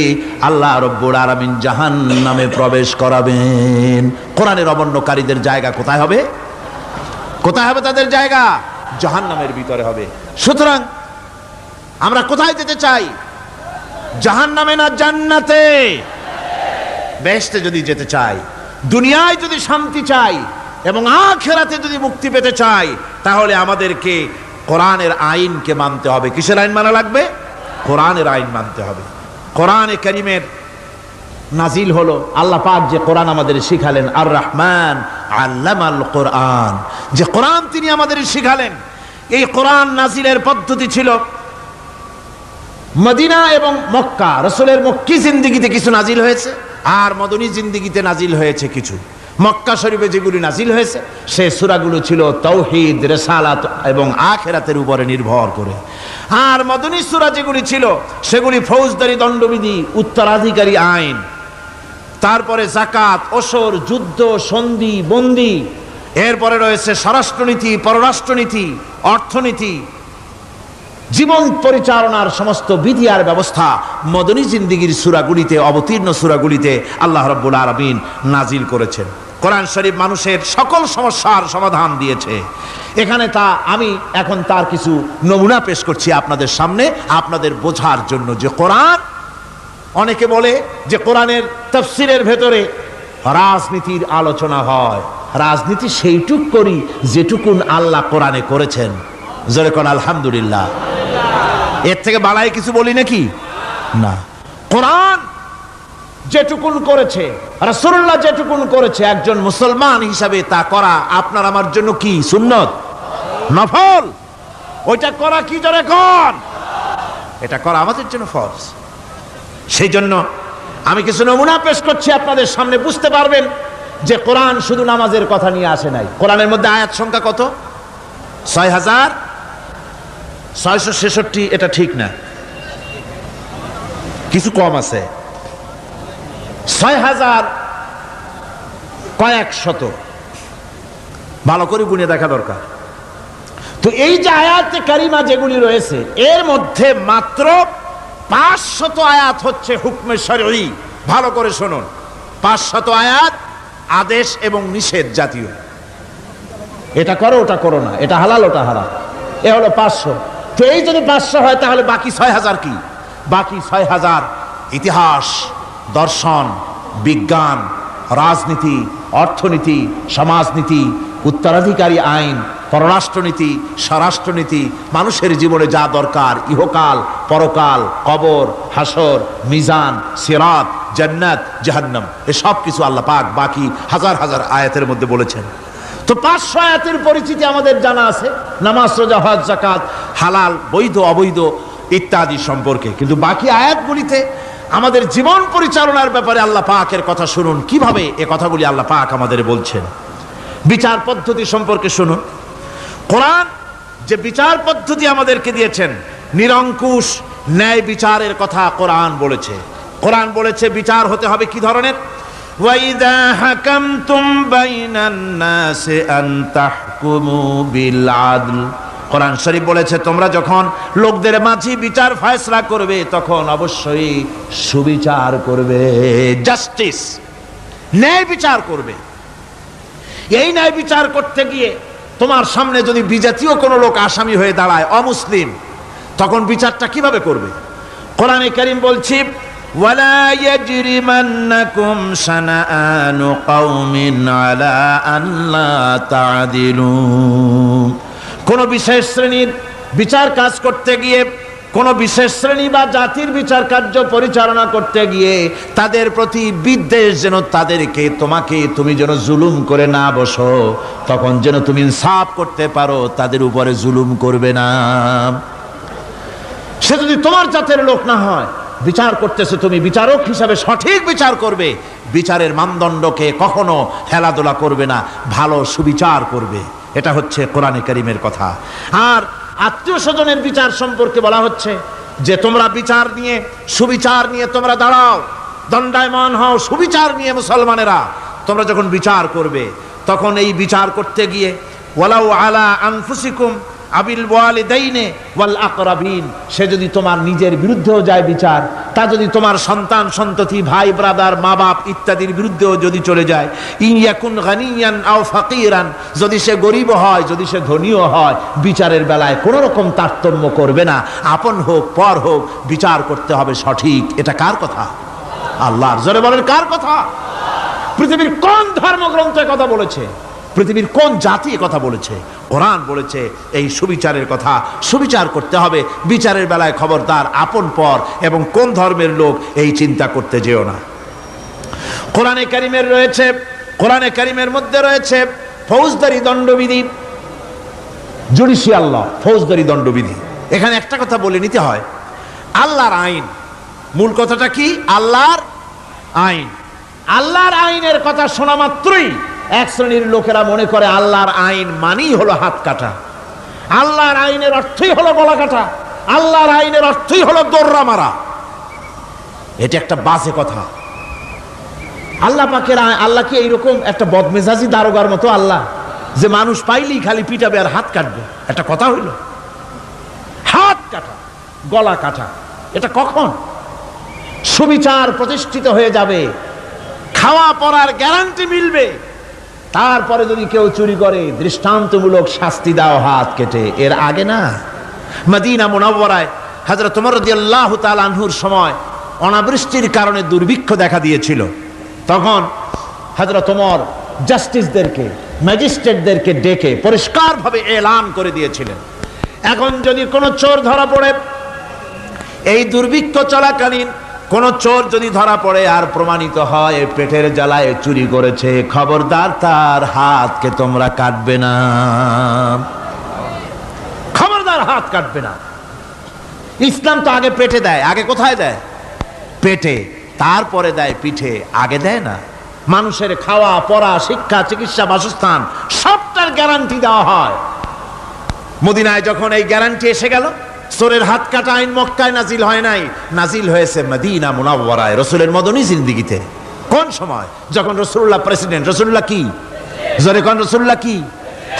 আল্লাহ রাব্বুল আলামিন জাহান্নামে প্রবেশ করাবেন। কোরআনের অমান্যকারীদের জায়গা কোথায় হবে? কোথায় হবে তাদের জায়গা? জাহান্নামের ভিতরে হবে। সুতরাং আমরা কোথায় যেতে চাই? জাহান্নামে না জান্নাতে? বেহেশতে যদি যেতে চাই, দুনিয়ায় যদি শান্তি চাই এবং আখিরাতে যদি মুক্তি পেতে চাই, তাহলে আমাদেরকে কোরআনের আইনকে মানতে হবে। কিসের আইন মানা লাগবে? কোরআনের আইন মানতে হবে। কোরআনে কারীমের নাজিল হলো, আল্লাহ পাক যে কোরআন আমাদের শিখালেন, আর রহমান আল্লামাল কোরআন, যে কোরআন তিনি আমাদের শিখালেন। এই কোরআন নাজিলের পদ্ধতি ছিল মদিনা এবং মক্কা। রাসূলের মক্কি জিন্দেগিতে কিছু নাজিল হয়েছে, আর মদনী জিন্দেগিতে নাজিল হয়েছে কিছু। মক্কা শরীফে যেগুলি নাজিল হয়েছে সে সূরাগুলো ছিল তাওহীদ, রিসালাত এবং আখিরাতের উপরে নির্ভর করে। আর মদনী সূরা যেগুলি ছিল সেগুলি ফৌজদারি দণ্ডবিধি, উত্তরাধিকারী আইন, তারপরে যাকাত, ওসর, যুদ্ধ, সন্ধি, বন্দি, এরপরে রয়েছে স্বরাষ্ট্রনীতি, পররাষ্ট্রনীতি, অর্থনীতি, জীবন পরিচালনার সমস্ত বিধি আর ব্যবস্থা মদনী জিন্দেগির সূরাগুলিতে, অবতীর্ণ সূরাগুলিতে আল্লাহ রাব্বুল আলামিন নাজিল করেছেন। কোরআন শরীফ মানুষের সকল সমস্যার সমাধান দিয়েছে। এখানে আমি এখন তার কিছু নমুনা পেশ করছি আপনাদের সামনে, আপনাদের বোঝার জন্য যে কোরআন। অনেকে বলে যে কোরআনের তাফসীরের ভেতরে রাজনীতির আলোচনা হয়। রাজনীতি সেইটুক করি যেটুকুন আল্লাহ কোরআনে করেছেন। জোরে কোন আলহামদুলিল্লাহ। এর থেকে বাড়াই কিছু বলি নাকি? না। কোরআন যেটুকুন করেছে, রাসূলুল্লাহ যেটুকুন করেছে, একজন মুসলমান হিসাবে তা করা আপনার আমার জন্য কি? সুন্নত, নফল। ওইটা করা কি জোরে কোন? এটা করা আমাদের জন্য ফরজ। সেই জন্য আমি কিছু নমুনা পেশ করছি আপনাদের সামনে, বুঝতে পারবেন যে কোরআন শুধু নামাজের কথা নিয়ে আসে নাই। কোরআনের মধ্যে আয়াত সংখ্যা কত? 6,666, এটা ঠিক না, কিছু কম আছে, 6,000 কয়েক শত, ভালো করে গুনে দেখা দরকার। তো এই যে আয়াতে কারিমা যেগুলি রয়েছে এর মধ্যে মাত্র 500 আয়াত হচ্ছে হুকমে শরঈ। ভালো করে শুনুন, 500 আয়াত আদেশ এবং নিষেধ জাতীয়, এটা করো ওটা করো না, এটা হালাল ওটা হারাম, এ হলো 500। তো এই যদি 500 হয় তাহলে বাকি 6,000 কি? বাকি 6,000 ইতিহাস, দর্শন, বিজ্ঞান, রাজনীতি, অর্থনীতি, সমাজনীতি, উত্তরাধিকারী আইন, পররাষ্ট্রনীতি, স্বরাষ্ট্রনীতি, মানুষের জীবনে যা দরকার, ইহকাল, পরকাল, কবর, হাসর, মিজান, সিরাত, জান্নাত, জাহান্নাম, এসব কিছু আল্লাহ পাক বাকি হাজার হাজার আয়াতের মধ্যে বলেছেন। তো 500 আয়াতের পরিচিতি আমাদের জানা আছে, নামাজ, রোজা, হজ, যাকাত, হালাল, বৈধ, অবৈধ ইত্যাদি সম্পর্কে। কিন্তু বাকি আয়াতগুলিতে আমাদের জীবন পরিচালনার ব্যাপারে আল্লাহ পাকের কথা শুনুন, কিভাবে এ কথাগুলি আল্লাহ পাক আমাদের বলছেন। বিচার পদ্ধতি সম্পর্কে শুনুন, কোরআন যে বিচার পদ্ধতি আমাদেরকে দিয়েছেন, নিরঙ্কুশ ন্যায় বিচারের কথা কোরআন বলেছে। কোরআন বলেছে বিচার হতে হবে কি ধরনের? ওয়াইদা হাকামতুম বাইনান নাসি আন তাহকুমু বিল আদল। কোরআন শরীফ বলেছে তোমরা যখন লোকদের মাঝে বিচার ফয়সালা করবে তখন অবশ্যই সুবিচার করবে, জাস্টিস, ন্যায় বিচার করবে। এই ন্যায় বিচার করতে গিয়ে তোমার সামনে যদি বিজাতীয় কোনো লোক আসামি হয়ে দাঁড়ায়, অমুসলিম, তখন বিচারটা কিভাবে করবে? কোরআনে কারীম বলছে ওয়ালা ইয়াজরিমান্নাকুম শানাআনু কওমিন আলা আল্লা তা'দিলু। কোন বিশেষ শ্রেণীর বিচার কাজ করতে গিয়ে, কোন বিশেষ শ্রেণী বা জাতির বিচার কার্য পরিচালনা করতে গিয়ে তাদের প্রতি বিদ্বেষ যেন তাদেরকে, তুমি যেন জুলুম করে না বসো, তখন যেন তুমি ইনসাফ করতে পারো, তাদের উপরে জুলুম করবে না। সে যদি তোমার জাতের লোক না হয়, বিচার করতেছে, তুমি বিচারক হিসাবে সঠিক বিচার করবে, বিচারের মানদণ্ডকে কখনো হেলাদোলা করবে না, ভালো সুবিচার করবে। এটা হচ্ছে কোরআনে কারীমের কথা। আর আত্মীয় স্বজনের বিচার সম্পর্কে বলা হচ্ছে যে তোমরা বিচার নিয়ে, সুবিচার নিয়ে তোমরা দাঁড়াও, দণ্ডায়মান হও, সুবিচার নিয়ে মুসলমানেরা তোমরা যখন বিচার করবে, তখন এই বিচার করতে গিয়ে ওয়ালাউ আলা আনফুসিকুম আবিল ওয়ালিদাইনে ওয়াল আকরাবিন, সে যদি তোমার নিজের বিরুদ্ধেও যায় বিচার, তা যদি তোমার সন্তান সন্ততি, ভাই ব্রাদার, মা বাপ ইত্যাদির বিরুদ্ধেও যদি চলে যায়, ইন ইয়াকুন গানিয়ান আও ফাকিরান, যদি সে গরিব হয়, যদি সে ধনীও হয়, বিচারের বেলায় কোনো রকম তারতম্য করবে না, আপন হোক পর হোক, বিচার করতে হবে সঠিক। এটা কার কথা? আল্লাহর। জোরে বলেন, কার কথা? পৃথিবীর কোন ধর্মগ্রন্থে কথা বলেছে? পৃথিবীর কোন জাতি কথা বলেছে? কোরআন বলেছে এই সুবিচারের কথা। সুবিচার করতে হবে, বিচারের বেলায় খবরদার আপন পর এবং কোন ধর্মের লোক এই চিন্তা করতে যেও না। কোরআনে কারীমের মধ্যে রয়েছে ফৌজদারি দণ্ডবিধি, জুডিশিয়াল ল, ফৌজদারি দণ্ডবিধি। এখানে একটা কথা বলে নিতে হয়, আল্লাহর আইন, মূল কথাটা কি? আল্লাহর আইন। আল্লাহর আইনের কথা শোনা মাত্রই এক শ্রেণীর লোকেরা মনে করে আল্লাহর আইন মানেই হলো হাত কাটা, আল্লাহর আইনের অর্থই হলো গলা কাটা, আল্লাহর আইনের অর্থই হলো দৌড়া মারা। এটা একটা বাজে কথা। আল্লাহ পাকের আল্লাহ কি এইরকম একটা বদমেজাজি দারোগার মতো আল্লাহ যে মানুষ পাইলেই খালি পিটাবে আর হাত কাটবে? একটা কথা হইল? হাত কাটা, গলা কাটা, এটা কখন? সুবিচার প্রতিষ্ঠিত হয়ে যাবে, খাওয়া পড়ার গ্যারান্টি মিলবে, তারপরে যদি কেউ চুরি করে দৃষ্টান্তমূলক শাস্তি দাও হাত কেটে। এর আগে না। মদিনা মুনাওয়ারায় হযরত ওমর রাদিয়াল্লাহু তাআলা আনহুর সময় অনাবৃষ্টির কারণে দুর্ভিক্ষ দেখা দিয়েছিল। তখন হযরত ওমর জাস্টিসদেরকে, ম্যাজিস্ট্রেটদেরকে ডেকে পরিষ্কারভাবে এলান করে দিয়েছিলেন, এখন যদি কোনো চোর ধরা পড়ে, এই দুর্ভিক্ষ চলাকালীন কোন চোর যদি ধরা পড়ে আর প্রমাণিত হয় পেটের জ্বালায় চুরি করেছে, খবরদার তার হাতকে তোমরা কাটবে না, খবরদার হাত কাটবে না। ইসলাম তো আগে পেটে দেয়। আগে কোথায় দেয়? পেটে, তারপরে দেয় পিঠে, আগে দেয় না। মানুষের খাওয়া পড়া, শিক্ষা, চিকিৎসা, বাসস্থান সবটার গ্যারান্টি দেওয়া হয়। মদিনায় যখন এই গ্যারান্টি এসে গেল, চোরের হাত কাটা আইন মক্কায় নাজিল হয় নাই, নাজিল হয়েছে মদিনা মুনাওয়ারায়, রসুলের মদনী জিন্দেগিতে। কোন সময়? যখন রসুল্লাহ প্রেসিডেন্ট। রসুল্লাহ কি? জোরে কোন? রসুল্লাহ কি?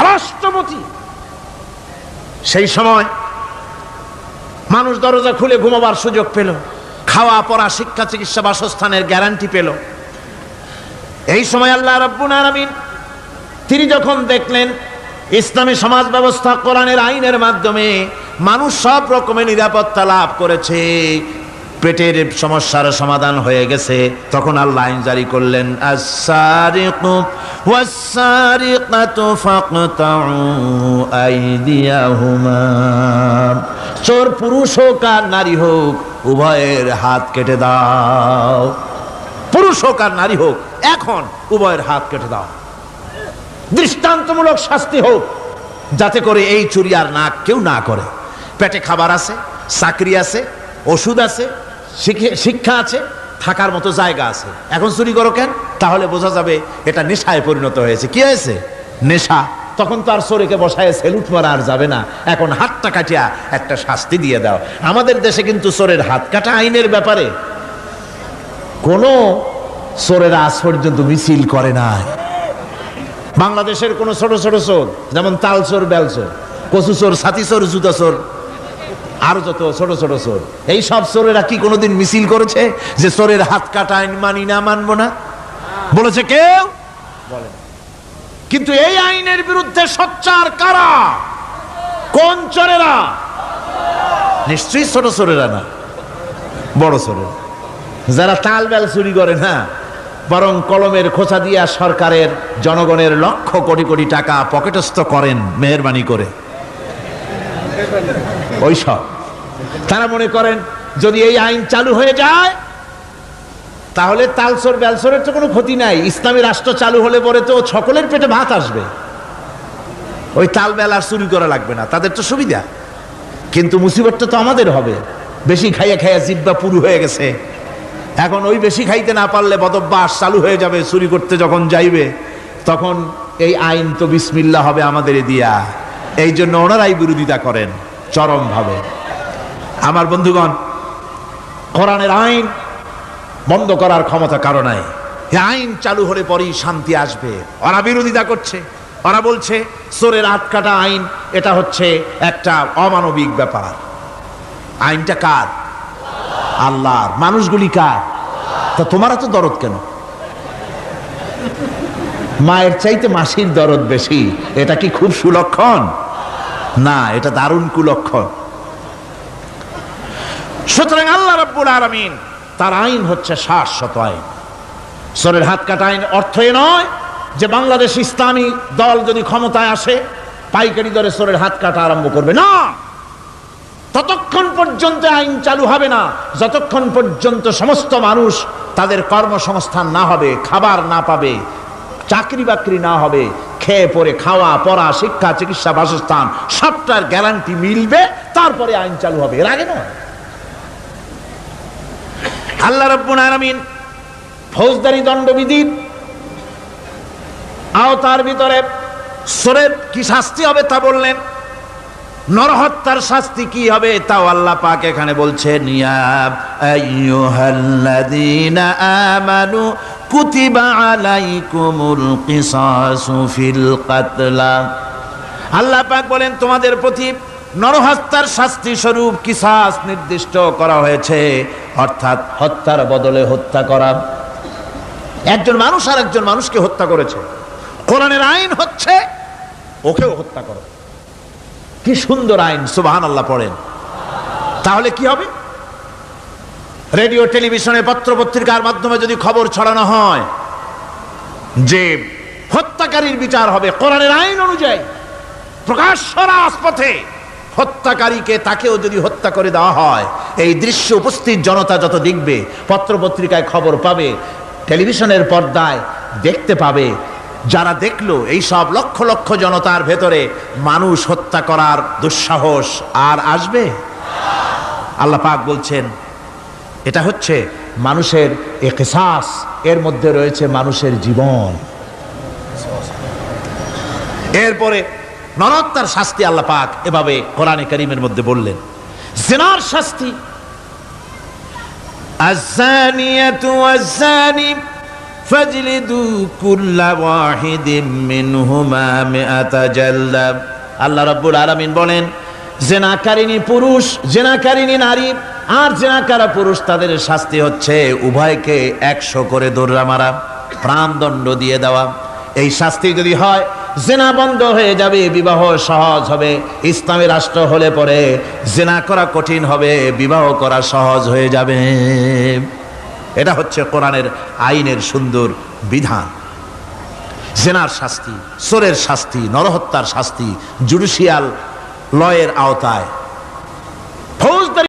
রাষ্ট্রপতি। সেই সময় মানুষ দরজা খুলে ঘুমাবার সুযোগ পেল, খাওয়া পড়া শিক্ষা চিকিৎসা বাসস্থানের গ্যারান্টি পেল। এই সময় আল্লাহ রাব্বুল আলামিন তিনি যখন দেখলেন ইসলামী সমাজ ব্যবস্থা কোরআনের আইনের মাধ্যমে মানুষ সব রকমের নিরাপত্তা লাভ করেছে, পেটের সমস্যার সমাধান হয়ে গেছে, তখন আল্লাহ আইন জারি করলেন, আস-সারিকু ওয়াস-সারিকাতু ফাকতাউ আইদিয়াহুমা। চোর পুরুষ হোক আর নারী হোক, উভয়ের হাত কেটে দাও। পুরুষ হোক আর নারী হোক, এখন উভয়ের হাত কেটে দাও। দৃষ্টান্তমূলক শাস্তি হোক, যাতে করে এই চুরি আর না কেউ না করে। পেটে খাবার আছে, চাকরি আছে, ওষুধ আছে, শিক্ষা আছে, থাকার মতো জায়গা আছে, এখন চুরি করো কেন? তাহলে বোঝা যাবে এটা নেশায় পরিণত হয়েছে। কি হয়েছে? নেশা। তখন তো আর চোরেকে বসায় সেলুট মারা আর যাবে না, এখন হাতটা কাটিয়া একটা শাস্তি দিয়ে দাও। আমাদের দেশে কিন্তু চোরের হাত কাটা আইনের ব্যাপারে কোনো চোরেরা আজ পর্যন্ত মিছিল করে না। বাংলাদেশের কোন ছোট ছোট চোর, যেমন তাল চোর, বেল চোর, কচু চোর, ছাতি চোর, জুতা চোর, আরো যত ছোট ছোট চোর, এই সব চোরেরা কি কোনোদিন মিছিল করেছে যে চোরের হাত কাটা আইন মানি না, মানবো না? বলেছে কেউ? বলে। কিন্তু এই আইনের বিরুদ্ধে সোচ্চার কারা? কোন চোরেরা? নিশ্চয়ই ছোট চোরেরা না, বড় চোরেরা। যারা তাল বেল চুরি করে না, বরং কলমের খোঁচা দিয়া সরকারের, জনগণের লক্ষ কোটি কোটি টাকা পকেটস্থ করেন মেহেরবানি করে, ওই সব। তারা মনে করেন যদি এই আইন চালু হয়ে যায় তাহলে তালচোর বেলচোরের তো কোনো ক্ষতি নাই, ইসলামী রাষ্ট্র চালু হলে পরে তো সকলের পেটে ভাত আসবে, ওই তাল বেল আর চুরি করা লাগবে না, তাদের তো সুবিধা। কিন্তু মুসিবতটা তো আমাদের হবে। বেশি খাইয়া খাইয়া জিব্বা পুরু হয়ে গেছে, এখন ওই বেশি খাইতে না পারলে বদভ্যাস চালু হয়ে যাবে। চুরি করতে যখন যাইবে তখন এই আইন তো বিসমিল্লাহ হবে আমাদের দিয়া। এই জন্য ওনারাই বিরোধিতা করেন চরমভাবে। আমার বন্ধুগণ, কোরআনের আইন বন্ধ করার ক্ষমতা কারো নাই। এই আইন চালু হলে পরেই শান্তি আসবে। ওরা বিরোধিতা করছে, ওরা বলছে চোরের হাত কাটা আইন এটা হচ্ছে একটা অমানবিক ব্যাপার। আইনটা কার? আল্লাহর। মানুষগুলি কার? তা তোমার তো দরদ কেন? মায়ের চাইতে মাসির দরদ বেশি, এটা কি খুব সুলক্ষণ? না, এটা দারুণ কুলক্ষণ। সুতরাং আল্লাহ রাব্বুল আলামিন তার আইন হচ্ছে শাশ্বত আইন। চোরের হাত কাটা আইন অর্থ এ নয় যে বাংলাদেশ ইসলামী দল যদি ক্ষমতায় আসে পাইকারি দরে চোরের হাত কাটা আরম্ভ করবে না। ততক্ষণ পর্যন্ত আইন চালু হবে না যতক্ষণ পর্যন্ত সমস্ত মানুষ তাদের কর্মসংস্থান না হবে, খাবার না পাবে, চাকরি বাকরি না হবে, খেয়ে পরে খাওয়া পড়া শিক্ষা চিকিৎসা বাসস্থান সবটার গ্যারান্টি মিলবে, তারপরে আইন চালু হবে, এর আগে নয়। আল্লাহ রাব্বুল আলামিন ফৌজদারি দণ্ডবিধির আওতার ভিতরে চোরের কি শাস্তি হবে তা বললেন, নরহত্যার শাস্তি কি হবে তাও আল্লাহ পাক এখানে বলছেন, ইয়া আইয়ুহাল্লাযীনা আমানু কুতিবা আলাইকুমুল কিসাসু ফিল কাতলা। আল্লাহ পাক বলেন তোমাদের প্রতি নরহত্যার শাস্তি স্বরূপ কিসাস নির্দিষ্ট করা হয়েছে, অর্থাৎ হত্যার বদলে হত্যা করা। একজন মানুষ আর একজন মানুষকে হত্যা করেছে, কোরআনের আইন হচ্ছে ওকেও হত্যা করো। কি সুন্দর আইন, সুবহানাল্লাহ পড়েন। তাহলে কি হবে? রেডিও টেলিভিশনে পত্র পত্রিকার মাধ্যমে যদি খবর ছড়ানো হয় যে হত্যাকারীর বিচার হবে কোরআনের আইন অনুযায়ী, প্রকাশ্য রাজপথে হত্যাকারীকে তাকেও যদি হত্যা করে দেওয়া হয়, এই দৃশ্য উপস্থিত জনতা যত দেখবে, পত্র পত্রিকায় খবর পাবে, টেলিভিশনের পর্দায় দেখতে পাবে, যারা দেখলো এই সব লক্ষ লক্ষ জনতার ভেতরে মানুষ হত্যা করার দুঃসাহস আর আসবে? আল্লাহ পাক বলছেন এটা হচ্ছে মানুষের কিসাস, এর মধ্যে রয়েছে মানুষের জীবন। এরপরে নরহত্যার শাস্তি আল্লাহ পাক এভাবে কোরআনে কারীমের মধ্যে বললেন। জিনার শাস্তি, আয-যানিয়াতু ওয়াজ-যানি ফাজলিদু কুল্লা ওয়াহিদিম মিনহুমা মিআতা জালদা। আল্লাহ রাব্বুল আলামিন বলেন, জিনাকারিনী পুরুষ, জিনাকারিনী নারী আর জিনাকারা পুরুষ, তাদের শাস্তি হচ্ছে উভয়কে 100 করে দৌড়া মারা, প্রাণদণ্ড দিয়ে দেওয়া। এই শাস্তি যদি হয়, জিনা বন্ধ হয়ে যাবে, বিবাহ সহজ হবে। ইসলামী রাষ্ট্র হলে পরে জিনা করা কঠিন হবে, বিবাহ করা সহজ হয়ে যাবে। এটা হচ্ছে কোরআনের আইনের সুন্দর বিধান। জিনার শাস্তি, চোরের শাস্তি, নরহত্যার শাস্তি জুডিশিয়াল লয়ের আওতায়, ফৌজদারি